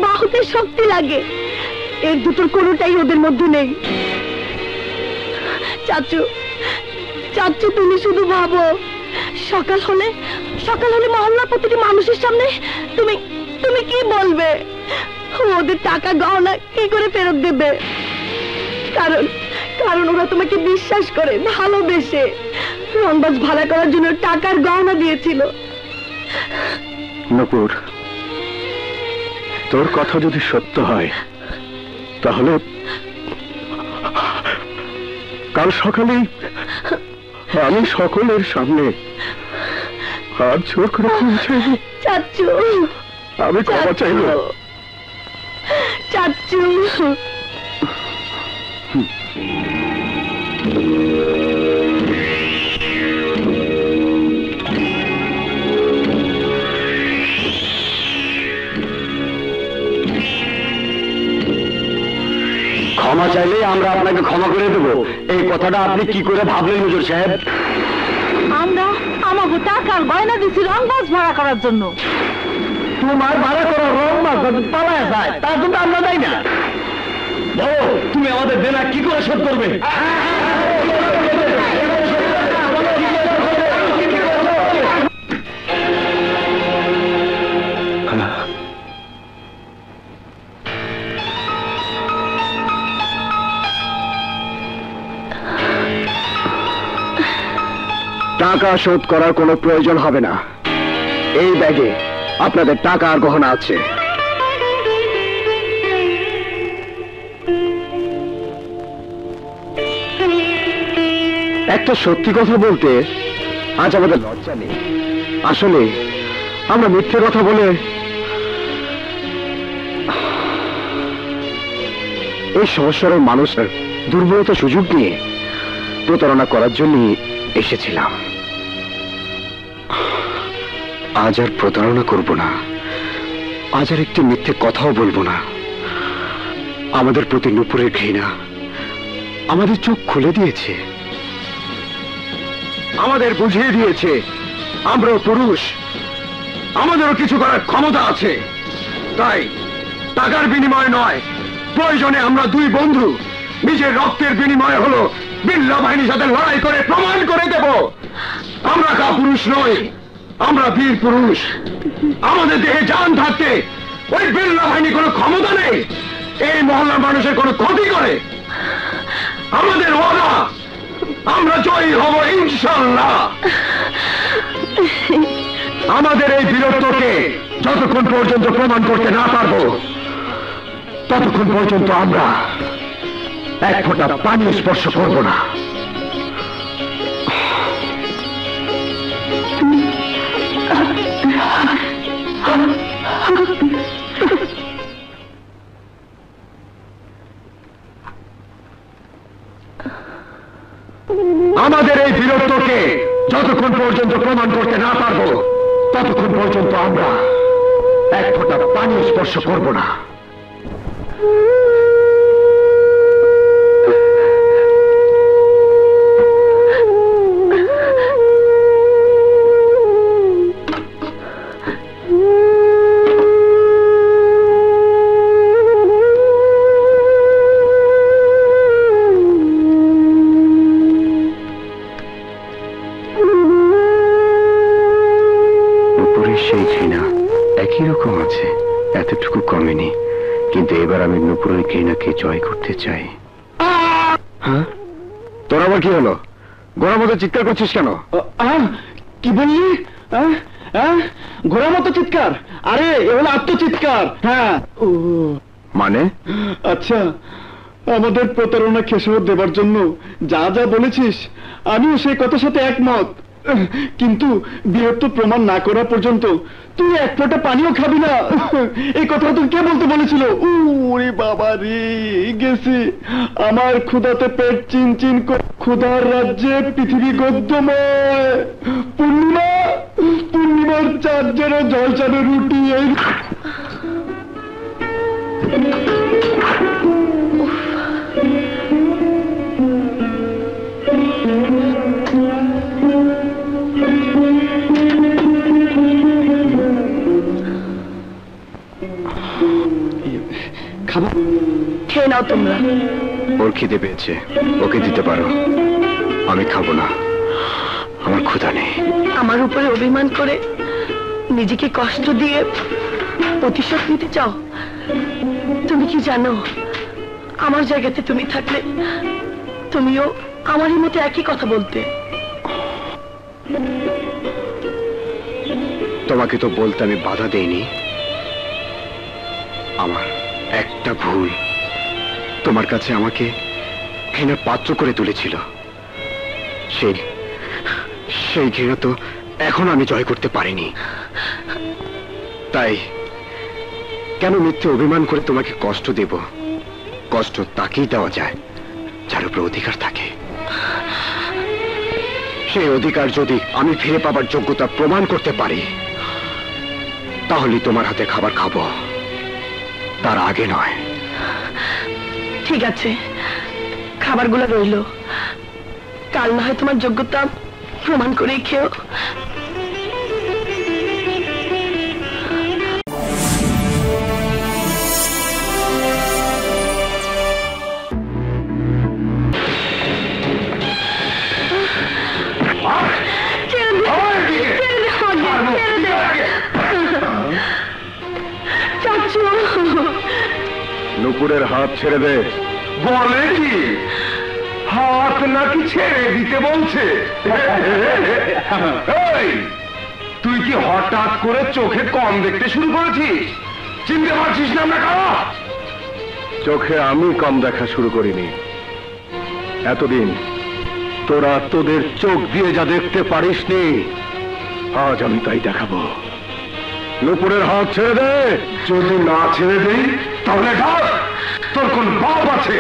বাহুতে শক্তি লাগে। এর দুটোর কোনোটাই ওদের মধ্যে নেই। চাচ্চু তুমি শুধু ভাবো, সকাল হলে মহল্লার প্রতিটি মানুষের সামনে তুমি কি বলবে? ওদের টাকা গহনা কি করে ফেরত দেবে? কারণ ওরা তোমাকে বিশ্বাস করে, ভালোবেসে রংবাজ ভাড়া করার জন্য টাকার গহনা দিয়েছিল। নূপুর, তোর কথা যদি সত্য হয় তাহলে কাল সকালেই আমি সকলের সামনে হাত জোর করে ক্ষমা চাইব। চাচ্চু, আমি ক্ষমা চাইব। চাচ্চু, ক্ষমা চাইলে আমরা আপনাকে ক্ষমা করে দেব, এই কথাটা আপনি কি করে ভাবলেন হুজুর সাহেব? আমরা আমাকে টাকার গয়না দিছি রংবাজ ভাড়া করার জন্য। তোমার ভাড়া করা রংবাজ পালায় যায়, তার জন্য আমরা দেয় না। বলো, তুমি আমাদের দেনা কি করে শোধ করবে? টাকা শোধ করার কোনো প্রয়োজন হবে না। এই ব্যাগে আপনাদের টাকা আর গহনা আছে। একটা সত্যি কথা বলতে আজ আমাদের লজ্জা নেই। আসলে আমরা মিথ্যে কথা বলে এই সহজ সরল মানুষের দুর্বলতা সুযোগ নিয়ে প্রতারণা করার জন্য এসেছিলাম। আজ আর প্রতারণা করব না, আজ আর একটি মিথ্যে কথাও বলবো না। আমাদের প্রতি নূপুরের ঘৃণা আমাদের চোখ খুলে দিয়েছে, আমাদের বুঝিয়ে দিয়েছে আমরাও পুরুষ, আমাদেরও কিছু করার ক্ষমতা আছে। তাই টাকার বিনিময় নয়, প্রয়োজনে আমরা দুই বন্ধু নিজের রক্তের বিনিময় হলো বিল্লাহ বাহিনীর সাথে লড়াই করে প্রমাণ করে দেব আমরা কাপুরুষ নই, আমরা বীর পুরুষ। আমাদের দেহে জান থাকতে ওই বিল্লাহ বাহিনী কোনো ক্ষমতা নেই এই মহল্লার মানুষের কোনো ক্ষতি করে। আমাদের ওয়াদা, আমরা জয়ী হব ইনশাআল্লাহ। আমাদের এই বীরত্বকে যতক্ষণ পর্যন্ত প্রমাণ করতে না পারবো ততক্ষণ পর্যন্ত আমরা এক ফোঁটা পানি স্পর্শ করব না। আমাদের এই বীরত্বকে যতক্ষণ পর্যন্ত প্রমাণ করতে না পারবো ততক্ষণ পর্যন্ত আমরা এক ফোঁটা পানি স্পর্শ করব না। সেই ঘৃণা একই রকম আছে, এতটুকু কমেনি, কিন্তু এবার আমি নূপুরের ঘৃণাকে জয় করতে চাই। হ্যাঁ, তোর আবার কি হলো? গলার মধ্যে চিৎকার করছিস কেন? কি বললি? হ্যাঁ, ঘোড়ার মতো চিৎকার? আরে এ হলো আত্মচিৎকার। হ্যাঁ। ও মানে? আচ্ছা, আমাদের প্রতারণা খেসারত দেবার জন্য যা যা বলেছিস আমিও সেই কথার সাথে একমত, কিন্তু বৃহত্ত প্রমাণ না করা পর্যন্ত তুই এক ফোঁটা পানিও খাবি না। এই কথা তোর কে বলতে বলেছিল? ওরে বাবা রে, গেছি আমার ক্ষুধাতে পেট চিন চিন করে। ক্ষুধার রাজ্যে পৃথিবী গদ্যময়। পূর্ণিমার চাঁদ যেন জলচানো রুটি। এই খাবো? খেয়ে নাও তোমরা। ওর খিদে পেয়েছে, ওকে দিতে পারো। আমি খাবো না, আমার ক্ষুধা নেই। আমার উপরে অভিমান করে নিজেকে কষ্ট দিয়ে প্রতিশোধ নিতে চাও? তুমি কি জানো, আমার জায়গাতে তুমি থাকলে তুমিও আমারই মতো একই কথা বলতে। তোমাকে তো বলতে আমি বাধা দেইনি। আমার একটা ভুল তোমার কাছে আমাকে ঘৃণার পাত্র করে তুলেছিল। সেই ঘৃণা তো এখন আমি জয় করতে পারিনি। তাই কেন মিথ্যে অভিমান করে তোমাকে কষ্ট দেব? কষ্ট তাকেই দেওয়া যায় যার উপর অধিকার থাকে। সেই অধিকার যদি আমি ফিরে পাবার যোগ্যতা প্রমাণ করতে পারি, তাহলে তোমার হাতে খাবার খাবো, তার আগে নয়। ঠিক আছে, খাবারগুলো রইল, কাল না হয় তোমার যোগ্যতা প্রমাণ করেই খেও। নুপুরের হাত ছেড়ে দে। বলে কি? হাত নাকি ছেড়ে দিতে বলছে? এই, তুই কি হঠাৎ করে চোখে কম দেখতে শুরু করেছিস? চিনতে পারছিস না আমরা কারা? চোখে আমি কম দেখা শুরু করিনি। এতদিন তোরা তোদের চোখ দিয়ে যা দেখতে পারিসনি, আজ আমি তাই দেখাবো। নুপুরের হাত ছেড়ে দে। যদি না ছেড়ে দেই তাহলে ডাক, তোর কোন বাপ আছে?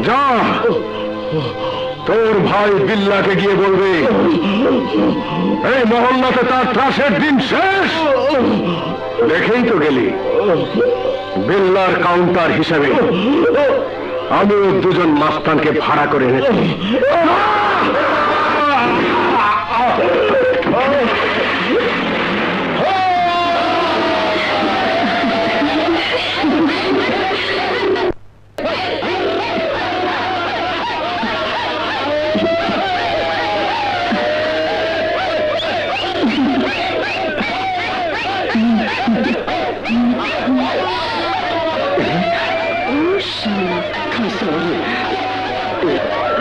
যা, তোর ভাই বিল্লাকে গিয়ে বলবে এই মহল্লাতে তার ত্রাসের দিন শেষ। দেখেই তো গেলি, বিল্লার কাউন্টার হিসাবে আমিও দুজন মাস্তানকে ভাড়া করে এনেছি।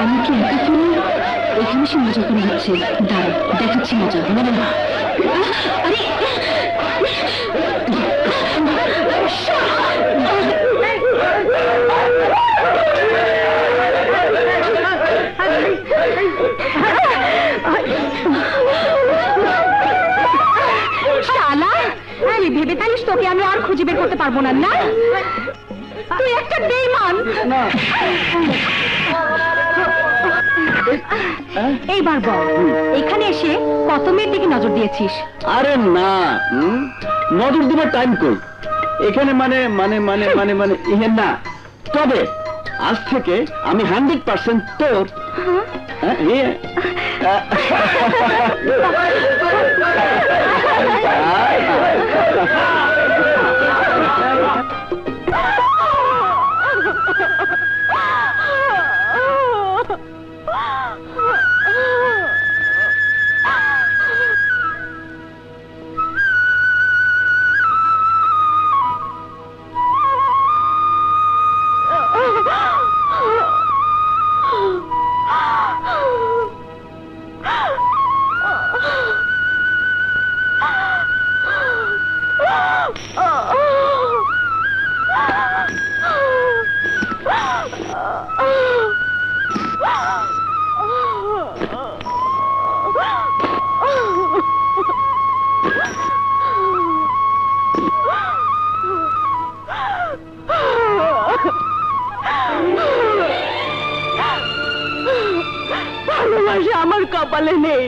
আমি কি একা ফিরে এখানে সে মজা করে হচ্ছে? দাঁড়া, দেখাচ্ছি মজা। আরে শালা, আরে ভেবে তালিস তোকে আমি আর খুঁজে বের করতে পারবো না। না, তুই একটা বেঈমান। এইবার বল, এখানে এসে কত মেয়ের দিকে নজর দিয়েছিস? আরে না, নজর দিবার টাইম কই এখানে, মানে মানে মানে মানে মানে ইহে না। তবে আজ থেকে আমি 100% তোর। ভালোবাসা আমার কপালে নেই,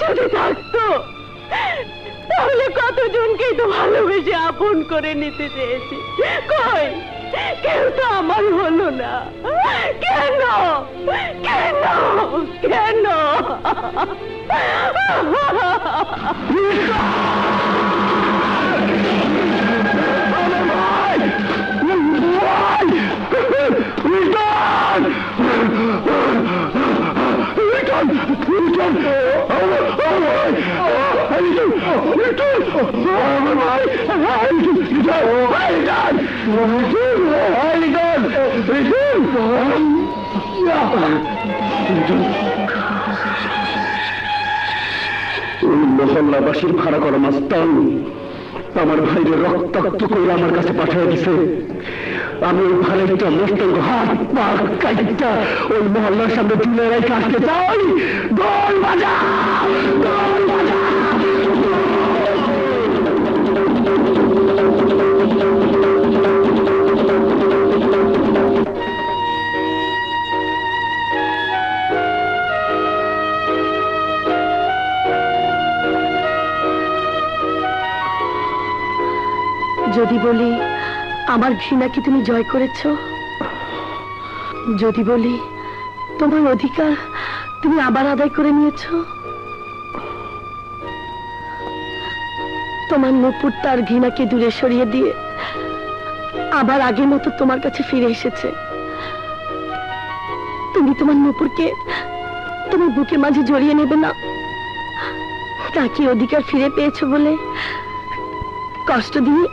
যদি থাকতো তাহলে কতজনকেই তো ভালোবেসে আপন করে নিতে চেয়েছি। কই, কেউ তো আমার হলো না। কেন কেন কেন? মহল্লাবাসীর ভাড়া করা মাস্তান আমার ভাইরে রক্তাক্ত করে আমার কাছে পাঠিয়ে দিছে। আমি ওই ভাইটা মস্তঙ্গ হাত পা কাইটা ওই মহল্লার সামনে তুলে রেখে আসতে চাই। দল বাজা, দল বাজা। যদি বলি আমার ঘৃণাকে তুমি জয় করেছ, যদি বলি তোমার অধিকার তুমি আবার আদায় করে নিয়েছ, তোমার নূপুর তার ঘৃণাকে দূরে সরিয়ে দিয়ে আবার আগের মতো তোমার কাছে ফিরে এসেছে। তুমি তোমার নূপুরকে তোমার বুকের মাঝে জড়িয়ে নেবে না? তাকে অধিকার ফিরে পেয়েছো বলে কষ্ট দিয়ে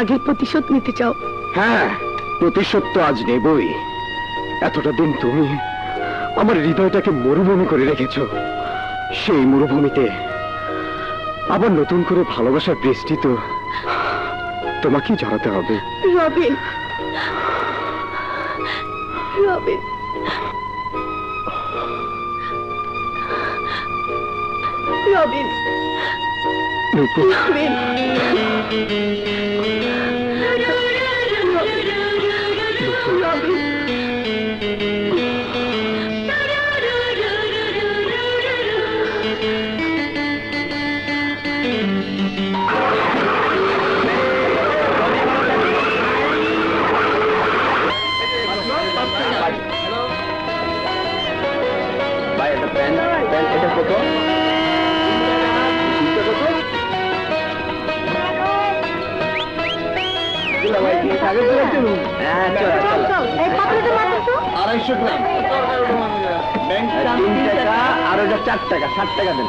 আগের প্রতিশোধ নিতে চাও? হ্যাঁ, প্রতিশোধ তো আজ নেবই। এতটা দিন তুমি আমার হৃদয়টাকে মরুভূমি করে রেখেছো। সেই মরুভূমিতে আবার নতুন করে ভালোবাসার বৃষ্টি তো তোমাকেই ঝরাতে হবে। রবিন, রবিন, রবিন, রবিন। $250 গ্রাম, 3 টাকা আর 4 টাকা, 60 টাকা দেন।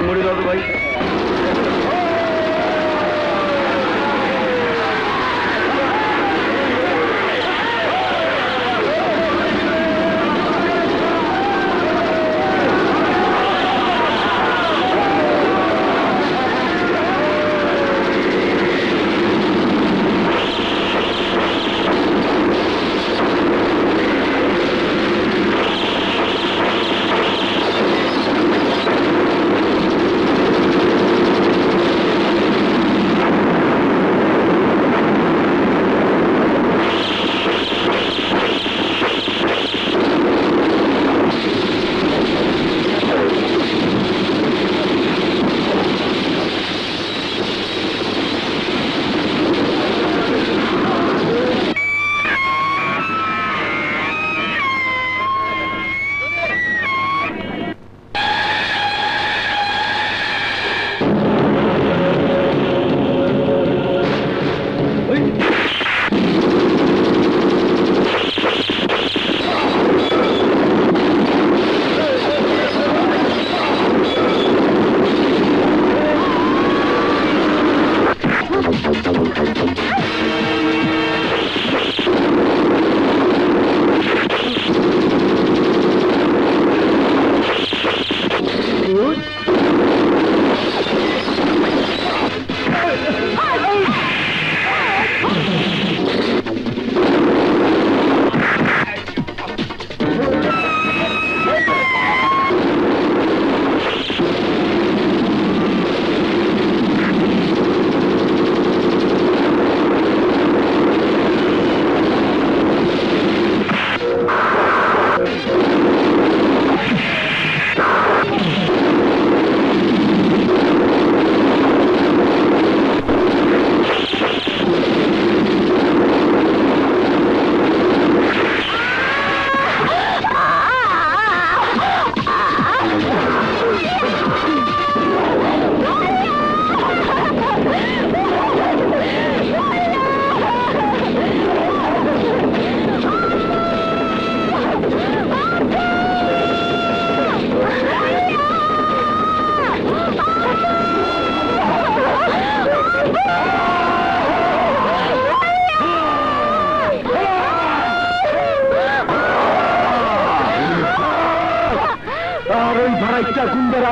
মুড়ি দাও ভাই।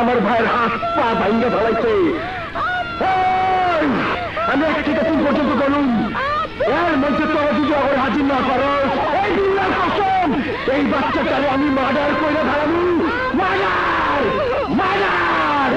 আমার ভাইয়ের হাত পা ভাঙ্গে ফেলাইছে। আমি এক থেকে 3 পর্যন্ত গণুন, এর মধ্যে তোরা যদি আবার হাজির না করো, এই বিল্লার কসম এই বাচ্চাটারে আমি মার্ডার করে ফেলাবো। Murder murder.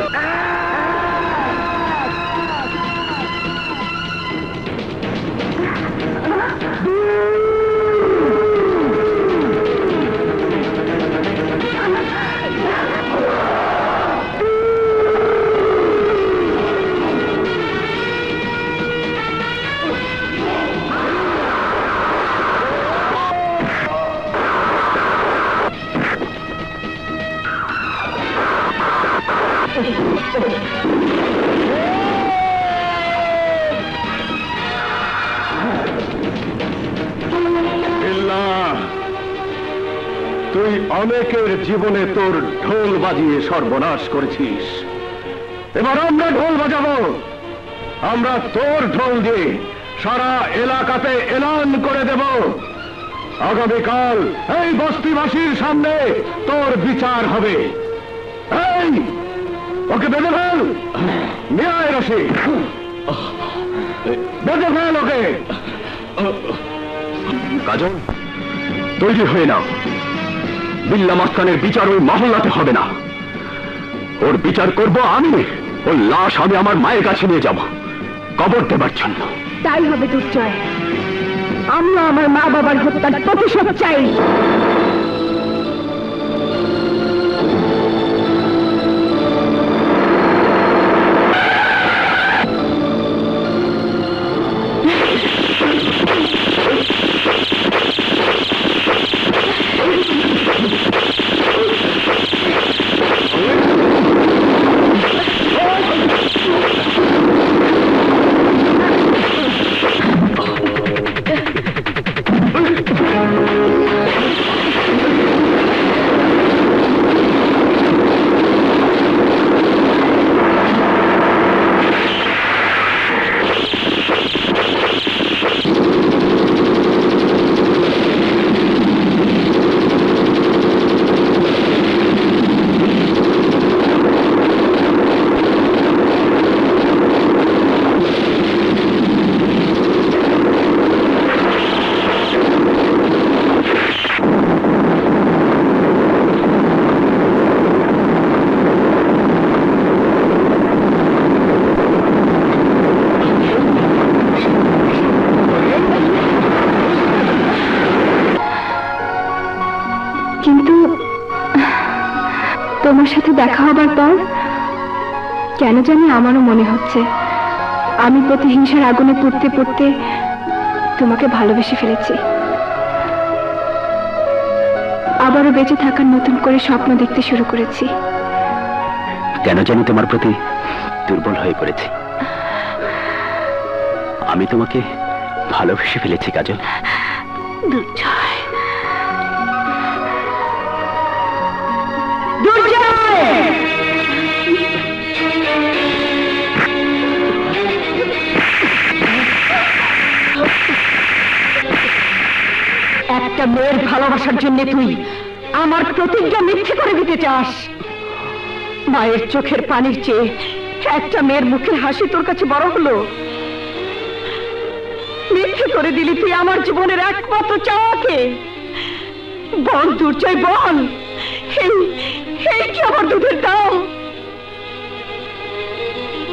তুই অনেকের জীবনে তোর ঢোল বাজিয়ে সর্বনাশ করেছিস, এবার আমরা ঢোল বাজাবো। আমরা তোর ঢোল দিয়ে সারা এলাকাতে এলান করে দেব, আগামীকাল এই বস্তিবাসীর সামনে তোর বিচার হবে। এই ওকে বেঁধে ফেল, নিয়ে আয় রশি, বেঁধে ফেল ওকে। কাজল, তৈরি হয়ে নাও। বিল্লা মাস্তানের বিচার ওই মহল্লাতে হবে না, ওর বিচার করব আমি। ওর লাশ আমি আমার মায়ের কাছে নিয়ে যাব কবর দেবার জন্য। তাই হবে দুর্জয়, আমরা আমার মা বাবার হত্যার প্রতিশোধ চাই। তোমার সাথে দেখা হবার পর কেন জানি আমারও মনে হচ্ছে আমি প্রতিহিংসার আগুনে পুড়তে পুড়তে তোমাকে ভালোবেসে ফেলেছি। আবারও বেঁচে থাকার নতুন করে স্বপ্ন দেখতে শুরু করেছি। কেন জানি তোমার প্রতি দুর্বল হয়ে পড়েছি। আমি তোমাকে ভালোবেসে ফেলেছি কাজল। দুর্জয়, একটা মেয়ের ভালোবাসার জন্য তুই আমার প্রতিজ্ঞা মিথ্যে করে দিতে চাস? মায়ের চোখের পানির চেয়ে একটা মেয়ের মুখের হাসি তোর কাছে বড় হলো? মিথ্যে করে দিলি তুই আমার জীবনের একমাত্র চাওয়াকে। বল দুর্জয়, বল, এই কি আমার দুধের দাম?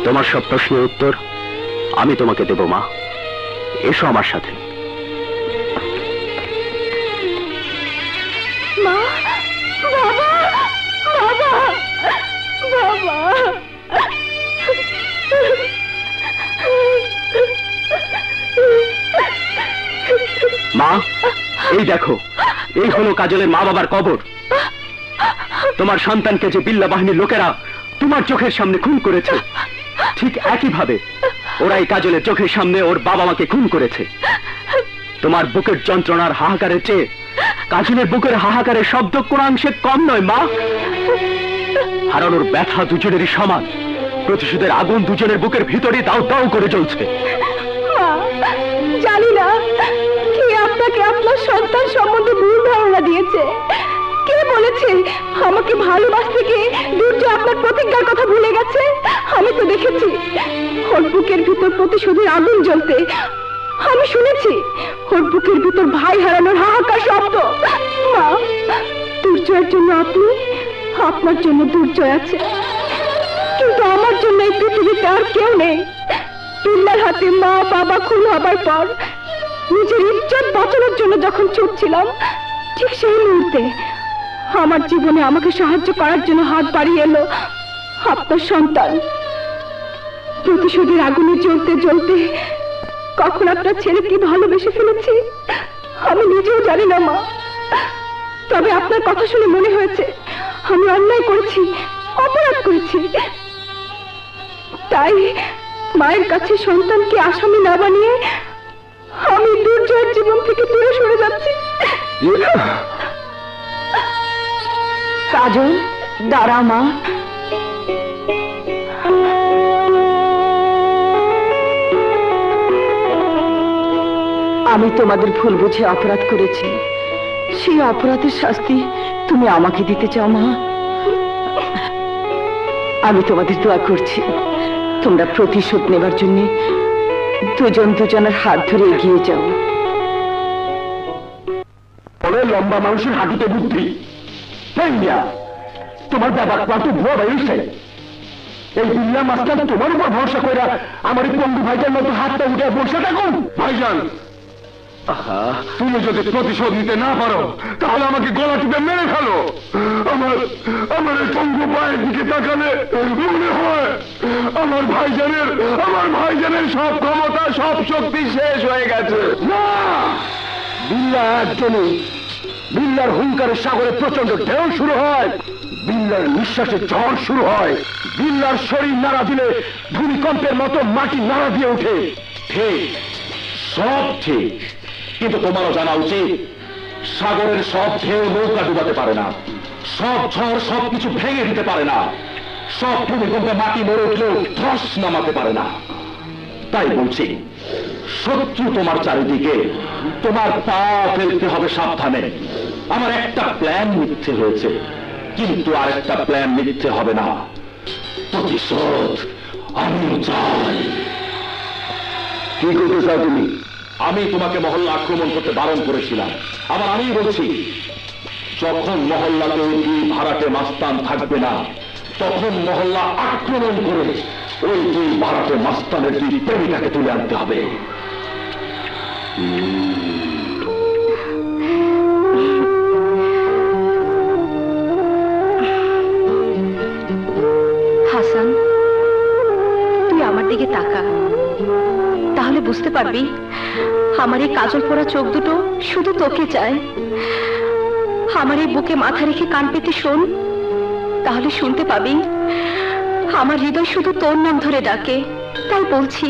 তোমার সব প্রশ্নের উত্তর আমি তোমাকে দেব মা। এসো আমার সাথে। মা, বাবা, বাবা, বাবা। মা, এই দেখো, এই হলো কাজলের মা বাবার কবর। তোমার সন্তানকে যে বিল্লা বাহিনীর লোকেরা তোমার চোখের সামনে খুন করেছে, ঠিক একইভাবে ওরা এই কাজলের চোখের সামনে ওর বাবা মাকে খুন করেছে। তোমার বুকের যন্ত্রণার হাহাকারের চেয়ে কাজলের বুকের হাহাকারের শব্দ কোনাংশে কম নয় মা। হারানোর ব্যথা দুজনেরই সমান। প্রতিশোধের আগুন দুজনের বুকের ভিতরে দাউ দাউ করে জ্বলছে। জানি না কে আপনাকে আপনার সন্তান সম্বন্ধে ভুল ধারণা দিয়েছে। কে বলেছে আমাকে ভালোবাসতে গিয়ে দুর্জয় আপনার প্রতিজ্ঞার কথা ভুলে গেছে? আমি তো দেখেছি ওর বুকের ভিতর প্রতিশোধের আগুন জ্বলতে। আমি শুনেছি ওর বুকের ভিতর ভাই হারানোর হাহাকার শব্দ। মা, দুর্জয়ের জন্য আপনি, আপনার জন্য দুর্জয় আছে, কিন্তু আমার জন্য এই পৃথিবীতে আর কেউ নেই। বিল্লার হাতে মা বাবা খুন হবার পর নিজের ইজ্জত বাঁচানোর জন্য যখন ছুটছিলাম, ঠিক সেই মুহূর্তে আমার জীবনে আমাকে সাহায্য করার জন্য হাত বাড়িয়ে এলো আপনার সন্তান। প্রতিশোধের আগুনে জ্বলতে জ্বলতে কখন আপনার ছেলেকে ভালোবেসে ফেলেছি আমি নিজেও জানি না মা। তবে আপনার কথা শুনে মনে হয়েছে আমি অন্যায় করেছি, অপরাধ করেছি। তাই মায়ের কাছে সন্তানকে আসামি না বানিয়ে আমি দুর্জয়ের জীবন থেকে দূরে সরে যাচ্ছি। কাজল, দাঁড়া মা। আমি তোমাদের ভুল বুঝে অপরাধ করেছি, সেই অপরাধের শাস্তি তুমি আমাকে দিতে চাও মা? আমি তোমাদের দোয়া করছি, তোমরা প্রতিশোধ নেবার জন্য দুজন দুজনের হাত ধরে এগিয়ে যাও। লম্বা মানুষের হাঁটুতে বুদ্ধি, তোমার ব্যাপার কত ভুয়া বেরিয়েছে। এই বিল্লা মাস্টার তোমার উপর ভরসা করে আমার এই বন্ধু ভাইজান মতো হাতটা উঠে বসে থাকুন। ভাইজান, তুমি যদি প্রতিশোধ নিতে না পারো তাহলে আমাকে গলা টিপে মেরে ফেলো। আমার এই পঙ্গু পায়ের দিকে তাকালে মনে হয় আমার ভাইজানের সব ক্ষমতা, সব শক্তি শেষ হয়ে গেছে। না, বিল্লা একজনই। বিল্লার হুঙ্কারের সাগরে প্রচন্ড ঢেউ শুরু হয়, বিল্লার নিঃশ্বাসে ঝড় শুরু হয়, বিল্লার শরীর নাড়া দিলে ভূমিকম্পের মতো মাটি নাড়া দিয়ে ওঠে। ঠিক, সব ঠিক, কিন্তু তোমারও জানা উচিত সাগরের সব ঢেউ নৌকা ডুবাতে পারে না, সব ঝড় সবকিছু ভেঙে দিতে পারে না, সব ভূমিকম্পে মাটি মরে উঠলেও ধস নামাতে পারে না। তাই বলছি, শত্রু তোমার চারিদিকে, তোমার পা ফেলতে হবে সাবধানে। আমার একটা প্ল্যান মিথ্যে হয়েছে, কিন্তু আরেকটা প্ল্যান মিথ্যে হবে না। প্রতিশোধ আমিও চাই। কি করতে চাও তুমি? আমি তোমাকে মহল্লা আক্রমণ করতে বারণ করেছিলাম, আবার আমি বলছি, যখন মহল্লাতে দুই ভাড়াটে মাস্তান থাকবে না, তখন মহল্লা আক্রমণ করে ওই দুই ভাড়াটে মাস্তানের দুই প্রেমিকাকে তুলে আনতে হবে। হাসান, তুই আমার দিকে তাকা, তাহলে বুঝতে পারবি আমার এই কাজল পরা চোখ দুটো শুধু তোকে চায়। আমার এই বুকে মাথা রেখে কান পেতে শোন, তাহলে শুনতে পাবি আমার হৃদয় শুধু তোর নাম ধরে ডাকে। তাই বলছি,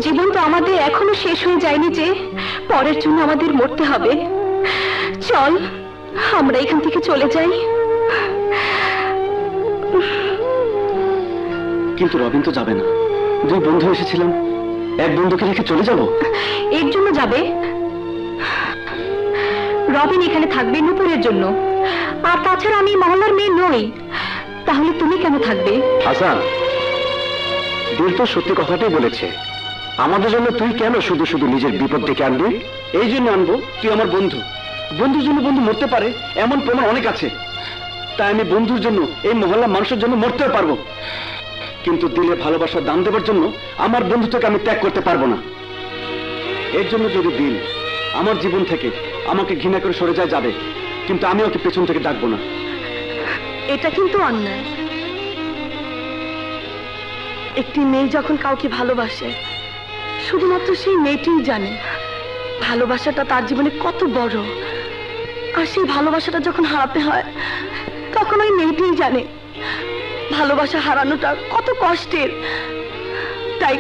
জীবন তো আমাদের এখনো শেষ হয়ে যায়নি যে পরের জন্য আমাদের মরতে হবে। চল আমরা এখান থেকে চলে যাই। কিন্তু রবিন তো যাবে না। দুই বন্ধু এসেছিলাম, এক বন্ধুকে রেখে চলে যাব? এর জন্য যাবে? রবিন এখানে থাকবে নূপুরের জন্য, আর তাছাড়া আমি মহল্লার মেয়ে নই, তাহলে তুমি কেন থাকবে? হাসান, দিল তো সত্যি কথাটাই বলেছে। আমাদের জন্য তুই কেন শুধু শুধু নিজের বিপদ ডেকে আনবি? এই জন্য আনবো, তুই আমার বন্ধু। বন্ধুর জন্য বন্ধু মরতে পারে এমন প্রমাণ অনেক আছে। তাই আমি বন্ধুর জন্য, এই মহল্লার মানুষের জন্য মরতেও পারবো, কিন্তু দিলে ভালোবাসার দাম দেবার জন্য আমার বন্ধুটাকে আমি ত্যাগ করতে পারবো না। এর জন্য যদি দিল আমার জীবন থেকে আমাকে ঘৃণা করে সরে যায় যাবে, কিন্তু আমি ওকে পেছন থেকে ডাকবো না। এটা কিন্তু অন্যায়। একটি মেয়ে যখন কাউকে ভালোবাসে, শুধুমাত্র সেই মেয়েটিই জানে ভালোবাসাটা তার জীবনে কত বড়, আর সেই ভালোবাসাটা যখন হারাতে হয় তখন ওই মেয়েটিই জানে ভালোবাসা হারানোটা কত কষ্টের। তাই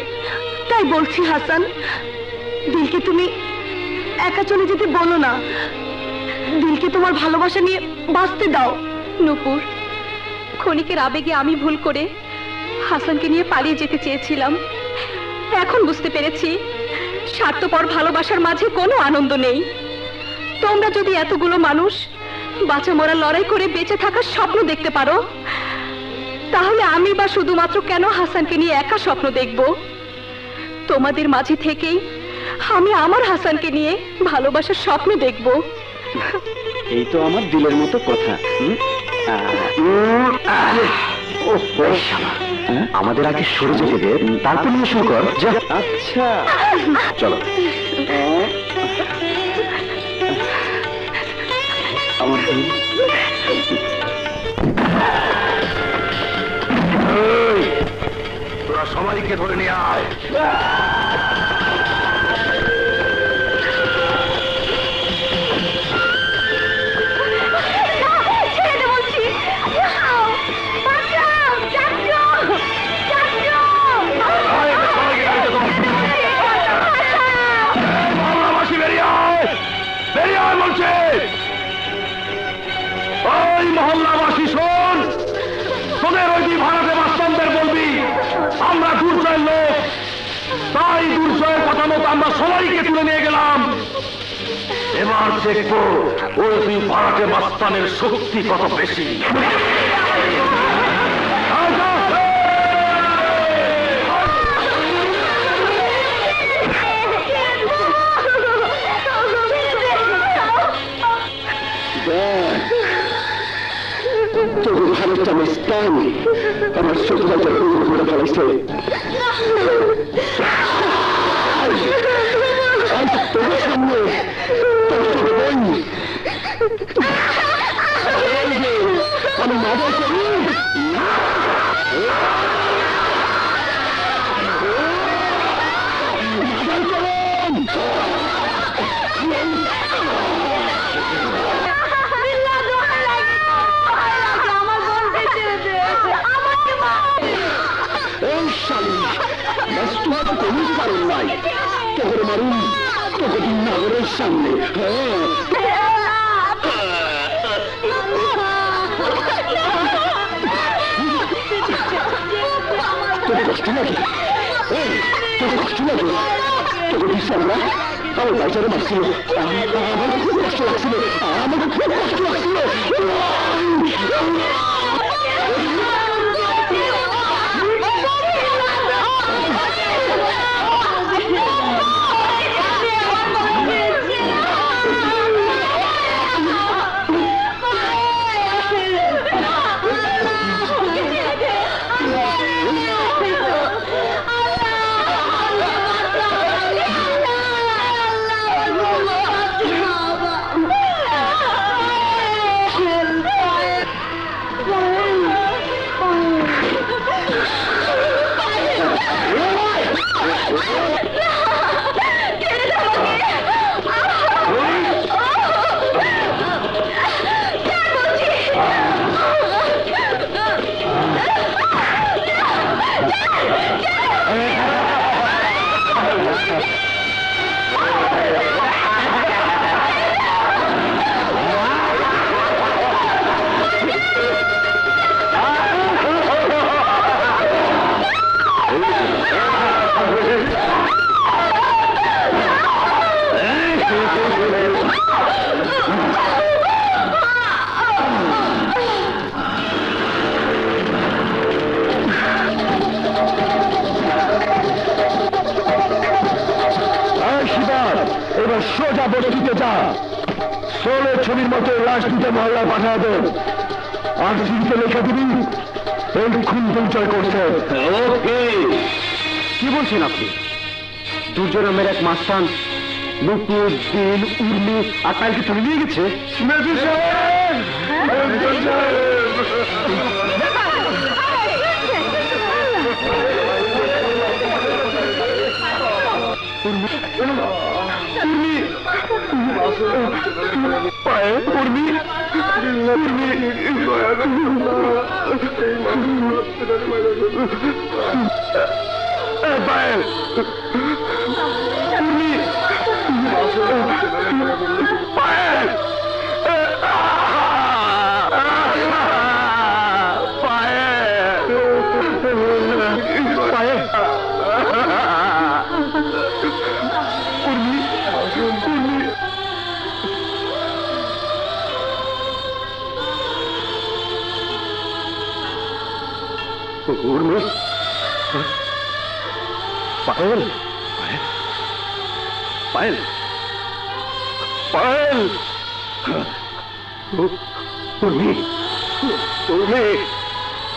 তাই বলছি হাসান, দিলকে তুমি একা চলে যেতে বলো না, দিলকে তোমার ভালোবাসা নিয়ে বাঁচতে দাও। নূপুর, ক্ষণিকের আবেগে আমি ভুল করে হাসানকে নিয়ে পালিয়ে যেতে চেয়েছিলাম। এখন বুঝতে পেরেছি স্বার্থপর ভালোবাসার মাঝে কোনো আনন্দ নেই। তোমরা যদি এতগুলো মানুষ বাঁচা মরা লড়াই করে বেঁচে থাকার স্বপ্ন দেখতে পারো, তাহলে আমি বা শুধুমাত্র কেন হাসানকে নিয়ে একা স্বপ্ন দেখব? তোমাদের মাঝে থেকেই আমি আমার হাসানকে নিয়ে ভালোবাসার স্বপ্ন দেখব। এই তো আমার দিলের মতো কথা। আমাদের আগে শুরু যেতে দে, তারপর নিয়ে শুরু কর। আচ্ছা চলো। আমার তোরা সবাইকে ধরে নিয়ে আয়। ওই মহল্লাবাসী তোদের ওই দুই ভাড়াটে মাস্তানদের বলবি আমরা দুর্জয়ের লোক, তাই দুর্জয়ের কথা মতো আমরা সবাইকে তুলে নিয়ে গেলাম। এবার দেখবো ওই দুই ভাড়াটে মাস্তানের শক্তি কত বেশি। তোর ভারতটা মাস্তান আমার শত্রুতা করে ফেলাইছে। তোর সামনে তোর ছোট বোন আমি মাদা করি। কোনো কারণ নাই তোর মারুন তোকে নগরের সামনে। তোকে কষ্ট লাগে, তোকে কষ্ট লাগে, তোকে বিশ্বাস না আমার বাচ্চারা মারছিল, আমার খুব কষ্ট লাগছিল, আমাকে খুব কষ্ট লাগছিল। এবার সোজা বলে দিতে যা, সোলের ছবির মতো লাশ দুটো মহল্লায় পাঠা দেন, আর চিঠিতে লেখা দিবি এই খুন পরিচয় করছে। কি বলছেন আপনি? দুর্জয় নামের এক মাস্তান নুপুর, দিন, উর্মি আর তাইকে তুলে নিয়ে গেছে। पायल पायल पायल उर्मी उर्मी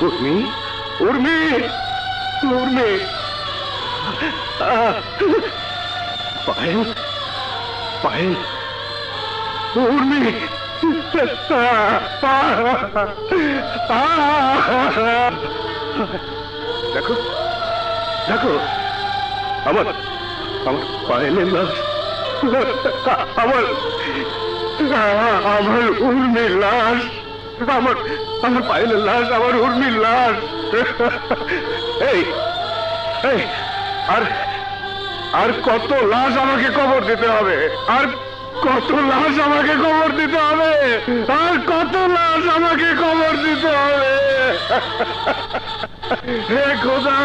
उर्मी उर्मी उर्मी पायल पायल उर्मी देखो देखो আমার আমার পায়েলের লাশ, আমার উর্মির লাশ, আমার পায়েলের লাশ, আমার উর্মির লাশ। এই আর কত লাশ আমাকে কবর দিতে হবে? আর কত লাশ আমাকে কবর দিতে হবে, আর কত লাশ আমাকে কবর দিতে হবে? হে খোদা,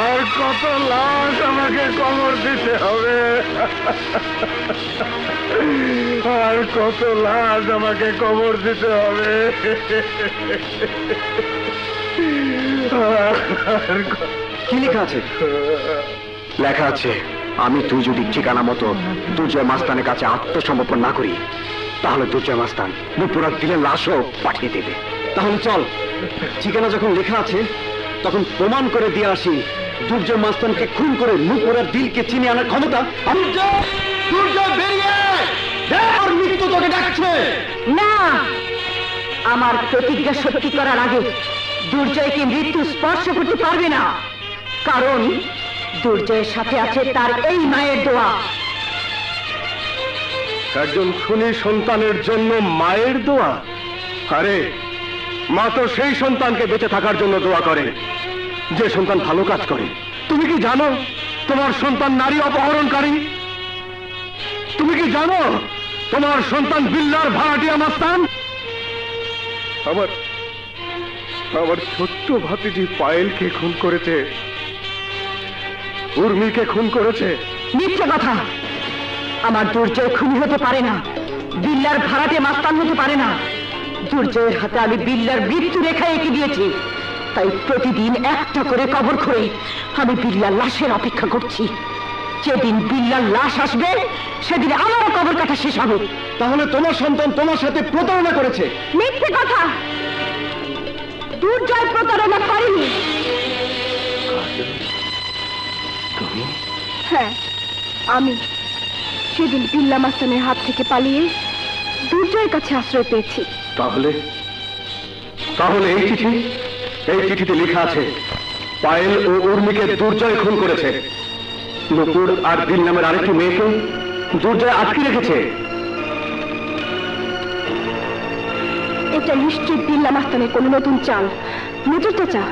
আর কত লাশ আমাকে কবর দিতে হবে? আর কত লাশ আমাকে কবর দিতে হবে? কি লেখা আছে? লেখা আছে, আমি তুই যদি ঠিকানা মতো দুর্জয় মাস্তানের কাছে আত্মসমর্পণ না করি, তাহলে দুর্জয় মাস্তান নুপুরার দিলের লাশও পাঠিয়ে দেবে। তাহলে চল, ঠিকানা যখন লেখা আছে তখন প্রমাণ করে দিয়ে আসি দুর্জয় মাস্তানকে খুন করে নুপুরার দিলকে চিনে আনার ক্ষমতা। দুর্জয় বেরিয়ে আর মৃত্যু তোকে ডাকছে। না, আমার প্রতিজ্ঞা সত্যি করার আগে দুর্জয়কে মৃত্যু স্পর্শ করতে পারবে না, কারণ দুর্জয়ের সাথে আছে তার এই মায়ের দোয়া। একজন খুনি সন্তানের জন্য মায়ের দোয়া? আরে মা তো সেই সন্তানকে বেঁচে থাকার জন্য দোয়া করে যে সন্তান ভালো কাজ করে। তুমি কি জানো তোমার সন্তান নারী অপহরণকারী? তুমি কি জানো তোমার সন্তান বিল্লার ভাড়াটিয়া মাস্তান? আমার ছোট্ট ভাতিজি পায়েলকে খুন করেছে, উর্মিকে খুন করেছে। মিথ্যে কথা। আমার দুর্জয় খুনি হতে পারে না, বিল্লার ভাড়াটে মাস্তান হতে পারে না। দুর্জয়ের হাতে আমি বিল্লার মৃত্যু রেখা এঁকে দিয়েছি, তাই প্রতিদিন একটা করে কবর খুঁড়ে আমি বিল্লার লাশের অপেক্ষা করছি। যেদিন বিল্লার লাশ আসবে সেদিন আমারও কবর কাটা শেষ হবে। তাহলে তোমার সন্তান তোমার সাথে প্রতারণা করেছে? মিথ্যে কথা। দুর্জয় প্রতারণা করেনি। তুমি? হ্যাঁ, আমি সেদিন বিল্লা মাস্তানের হাত থেকে পালিয়ে দুর্জয়ের কাছে আশ্রয় পেয়েছি। তাহলে এই চিঠিতে লেখা আছে পায়েল ও উর্মিকে দুর্জয় খুন করেছে। নুপুর আর দিন নামের আরেকটি মেয়েকে দুর্জয় আটকে রেখেছে। এটা নিশ্চয়ই বিল্লা মাস্তানের কোনো নতুন চাল। মেজর চাচা,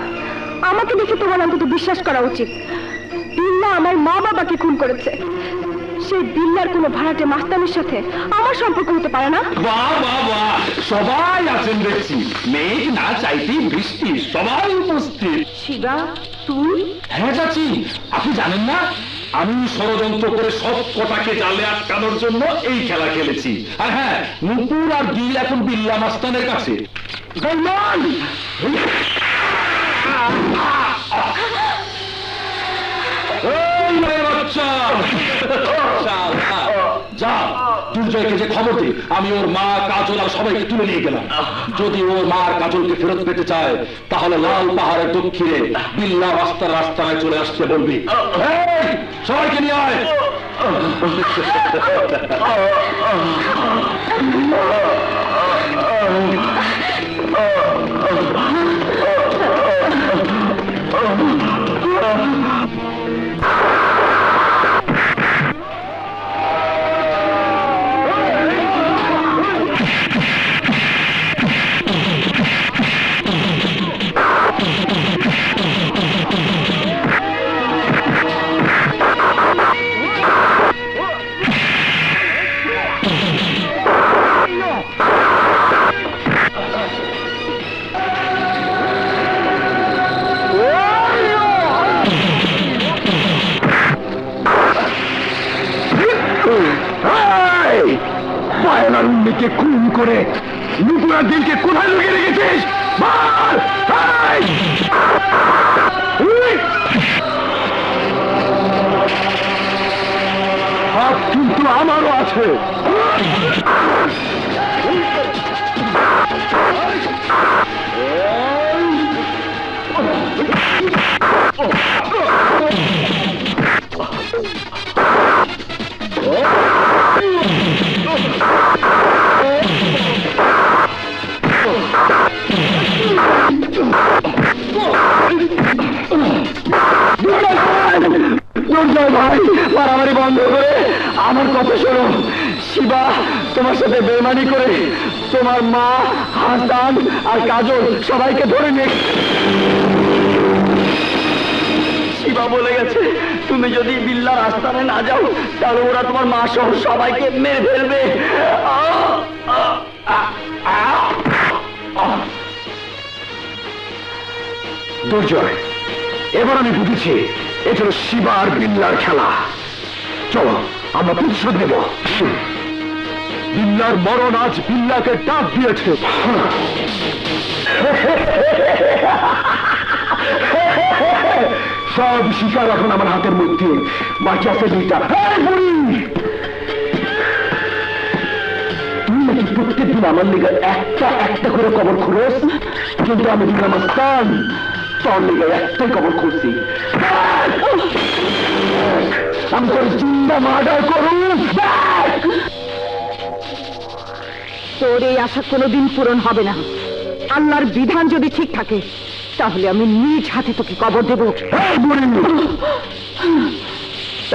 আমাকে দেখে তোমার অন্তত বিশ্বাস করা উচিত। বিল্লা আমার মা বাবাকে খুন করেছে। সেই বিল্লার কোনো ভাড়াটে মাস্তানের সাথে আমার সম্পর্ক হতে পারে না। বাহ বাহ বাহ, সবাই আছেন দেখছি। মেঘ না চাইতেই বৃষ্টি, সবাই উপস্থিত। শিবা, তুই? হ্যাঁ চাচি, আপনি জানেন না আমি ষড়যন্ত্র করে সব কটাকে জালে আটকানোর জন্য এই খেলা খেলেছি। আর হ্যাঁ, নুপুর আর দিল এখন বিল্লা মাস্তানের কাছে। যা, দুর্জয়কে যে খবর দে আমি ওর মা কাজল আর সবাইকে তুলে নিয়ে গেলাম। যদি ওর মা আর কাজলকে ফেরত পেতে চায় তাহলে লাল পাহাড়ের দক্ষিণে বিল্লা রাস্তায় চলে আসতে বলবি। সবাইকে নিয়ে আয়। উর্মিকে খুন করে নুপুরার দিলকে কোথায় লুকিয়ে রেখেছিস? হাত কিন্তু আমারও আছে। দুর্জয় ভাই, মারামারি বন্ধ করে আমার কথা শোনো। শিবা তোমার সাথে বেইমানি করে তোমার মা, হাসান আর কাজল সবাইকে ধরে নিয়ে শিবা বলে গেছে তুমি যদি বিল্লার আস্তানে না যাও তাহলে ওরা তোমার মা সহ সবাইকে মেরে ফেলবে। দুর্জয়, এবার আমি বুঝেছি এটা হলো শিবা আর বিল্লার খেলা। চলো আমরা প্রতিশোধ নেব। বিল্লার মরণ আজ বিল্লাকে ডাক দিয়েছে। সব শিকার এখন আমার হাতের মধ্যে, বাকি আছে দুইটা। তুই নাকি প্রত্যেকদিন আমার লিগে একটা একটা করে কবর খুঁড়োস, কিন্তু আমি দিলাম স্থান তোর লিগে একটাই কবর খুঁজছি। আমি তোর জিন্দা মার্ডার করুন। তোর এই আশা কোনোদিন পূরণ হবে না। আল্লাহর বিধান যদি ঠিক থাকে তাহলে আমি নিজ হাতে তোকে কবর দেব।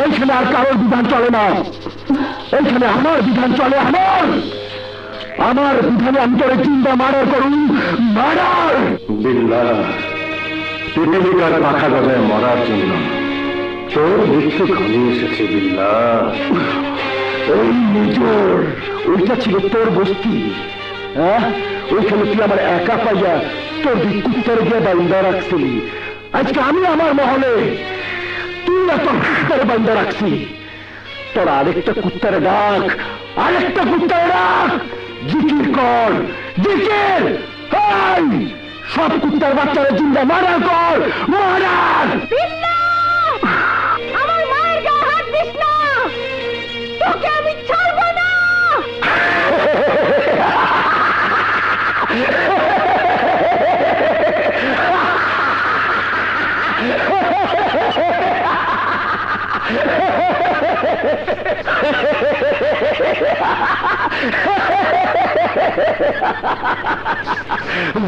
এইখানে আর কারোর বিধান চলে না, এইখানে আমার বিধান চলে। আমার বিধানে আমি তোর চিন্তা মার্ডার করুন। মার্ডার বিল্লা, পিপিলিকার পাখা গজায় মরার জন্য তোর মৃত্যু ঘনিয়ে এসেছে। বিল্লা, ওই নিজর ওইটা ছিল তোর বস্তি। হ্যাঁ, ওইখানে তুই আমার একা পাইয়া তোর দুই কুত্তার গিয়ে বান্দা রাখছিলি। আজকে আমি আমার মহলে, তুই না তোর কুত্তারে বান্দা রাখছি। তোর আরেকটা কুত্তারে ডাক, আরেকটা কুত্তারে ডাক, জিকির কর, জিকির। সব কুত্তার বাচ্চারা জিন্দা মার্ডার কর, মার্ডার। আমার মায়ের গায়ে হাত দিস না, তোকে আমি ছাড়বো না।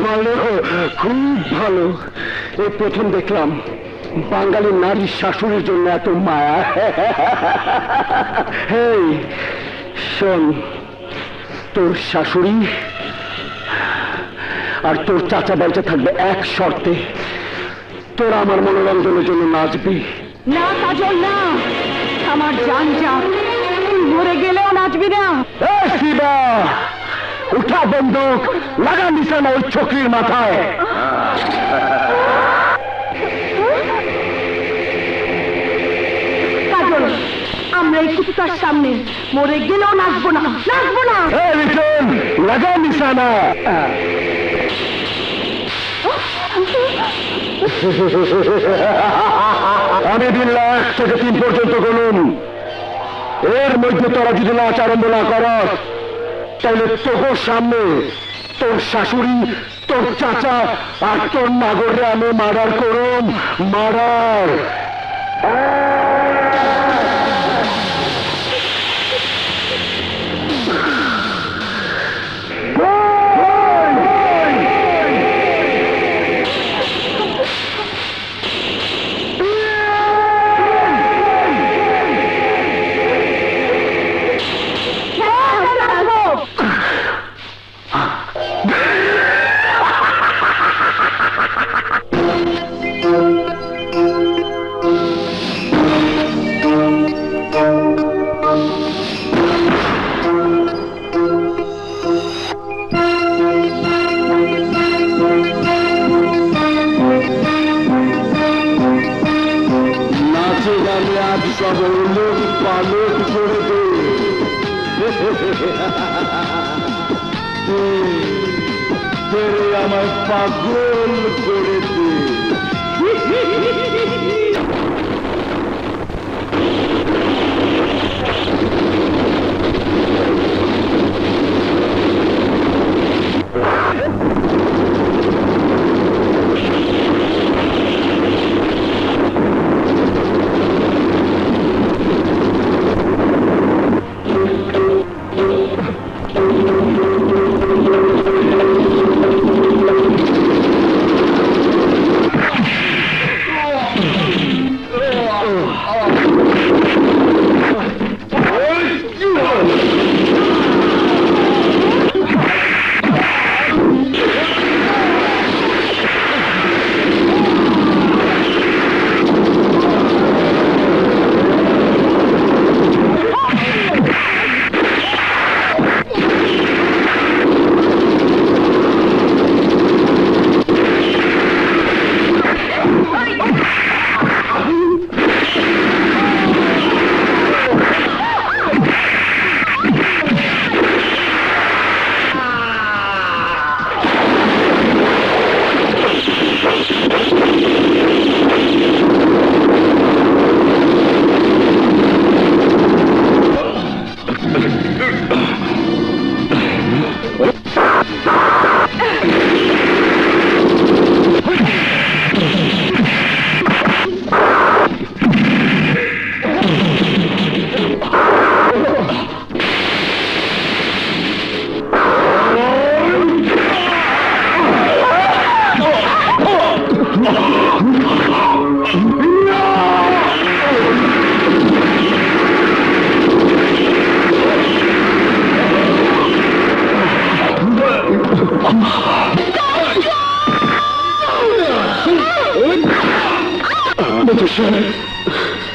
ভালো, খুব ভালো। এই প্রথম দেখলাম বাঙালি নারীর শাশুড়ির জন্য এত মায়া। হেই শোন, তোর শাশুড়ি আর তোর চাচা বাইচা থাকবে এক শর্তে, তোরা আমার মনোরঞ্জনের জন্য নাচবি। না কাজল, না, আমার জান যা, তুই মরে গেলেও নাচবি না। শিবা, উঠা বন্দুক, লাগা নিশানা ওই ছোকরির মাথায়। কাজল, আমরা এই কুত্তার সামনে মরে গেলেও নাচবো না, নাচবো না। লাগা নিশানা। আমি বিল্লা 1 থেকে 3 পর্যন্ত গলুম। এর মধ্যে তোরা যদি নাচ আরম্ভ না করস তাহলে তোর সামনে তোর শাশুড়ি, তোর চাচা আর তোর নাগরে আমি মার্ডার করুম। মার্ডার। আমার পাগল করে দে।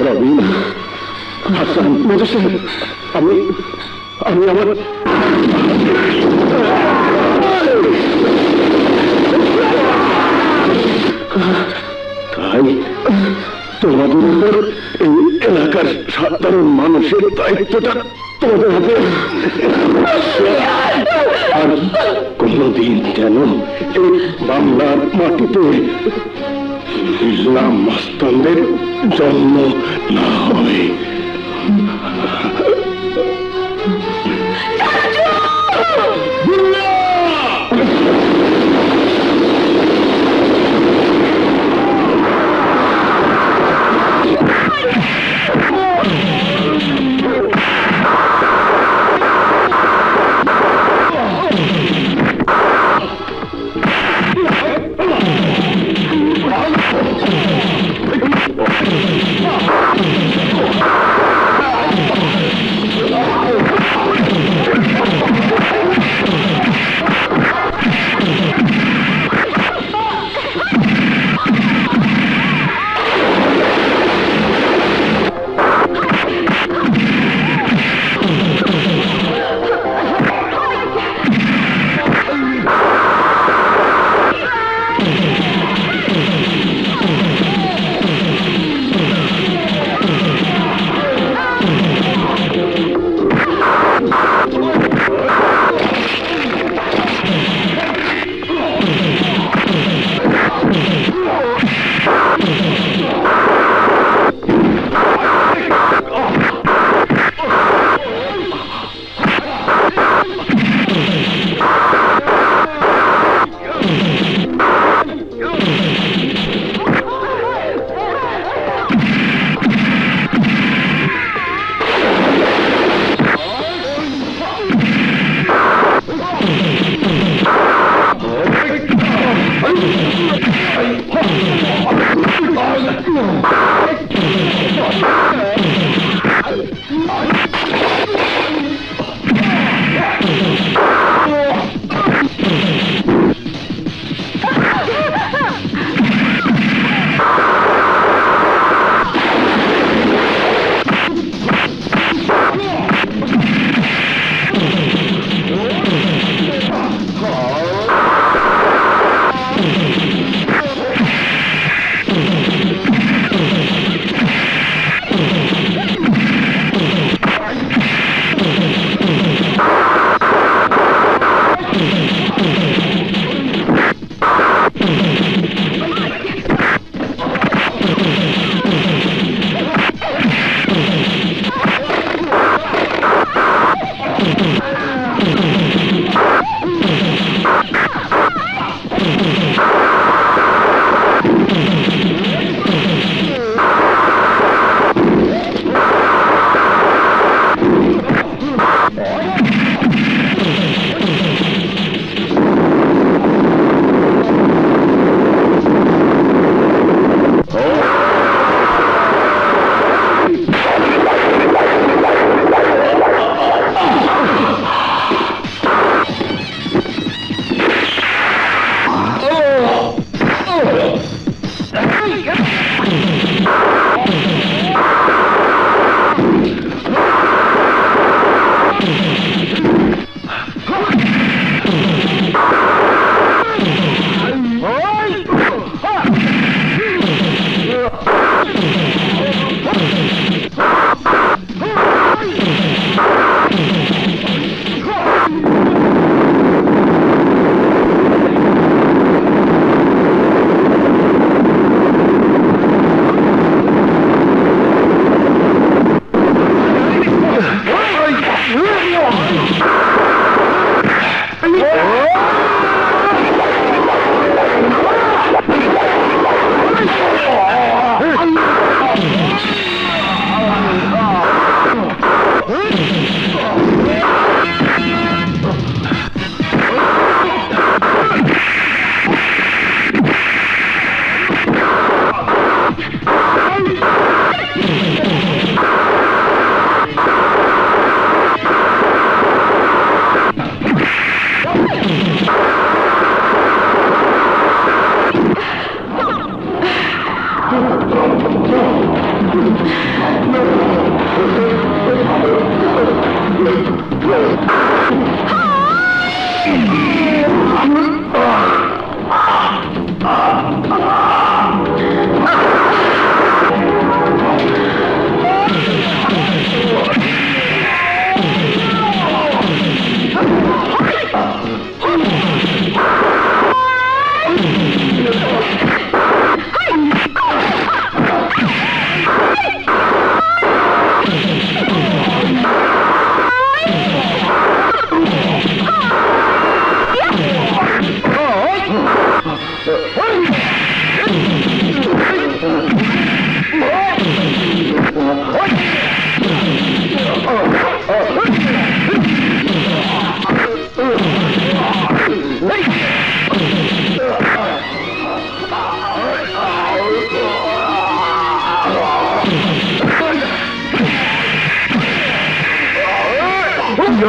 রবিন হাসান মেজর আমি আমার তাই তোমাদের উপর এই এলাকার সাধারণ মানুষের দায়িত্বটা তোমাদের হাতে আর কোনদিন যেন এই বাংলার মাটিতে ইসলাম মাস্তানদের জন্ম না হয়।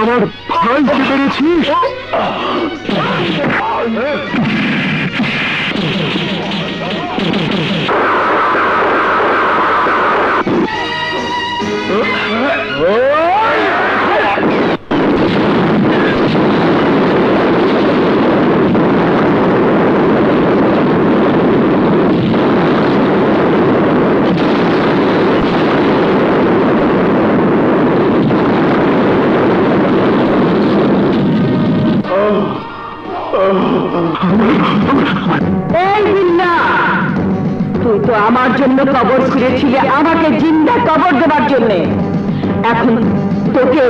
আমার ভাইকে পেরেছিস? এই বিল্লা, তুই তো আমার জন্য কবর খুঁড়েছিলে, আমাকে জিন্দা কবর দেবার জন্য। এখন তোকে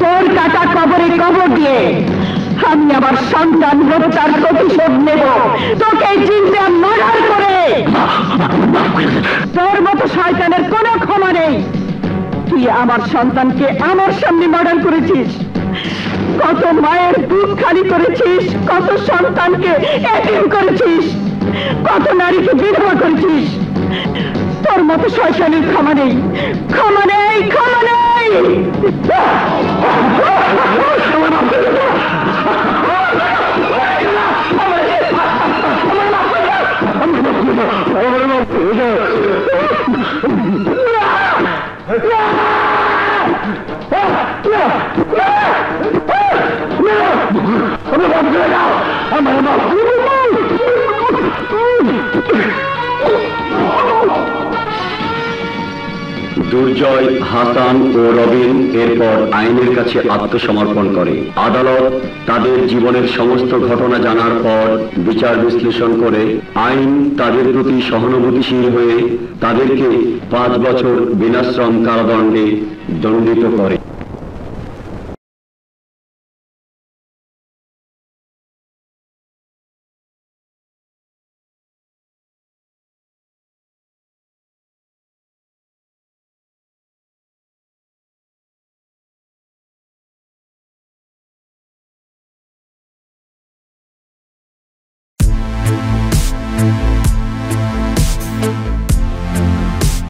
তোর কাটা কবরে কবর দিয়ে আমি আমার সন্তান হত্যার প্রতিশোধ নেব, তোকে জিন্দা মার্ডার করে। তোর মতো শয়তানের কোনো ক্ষমা নেই। তুই আমার সন্তানকে আমার সামনে মার্ডার করেছিস, কত মায়ের বুক খালি করেছিস, কত সন্তানকে এতিম করেছিস, কত নারীকে বিধবা করেছিস। তোর মতো শয়তানের ক্ষমা নেই, ক্ষমা নেই, ক্ষমা নেই। দুর্জয়, হাসান ও রবিন এরপর আইনের কাছে আত্মসমর্পণ করে। আদালত তাদের জীবনের সমস্ত ঘটনা জানার পর বিচার বিশ্লেষণ করে আইন তাদের প্রতি সহানুভূতিশীল হয়ে তাদেরকে 5 বছর বিনাশ্রম কারাদণ্ডে দণ্ডিত করে।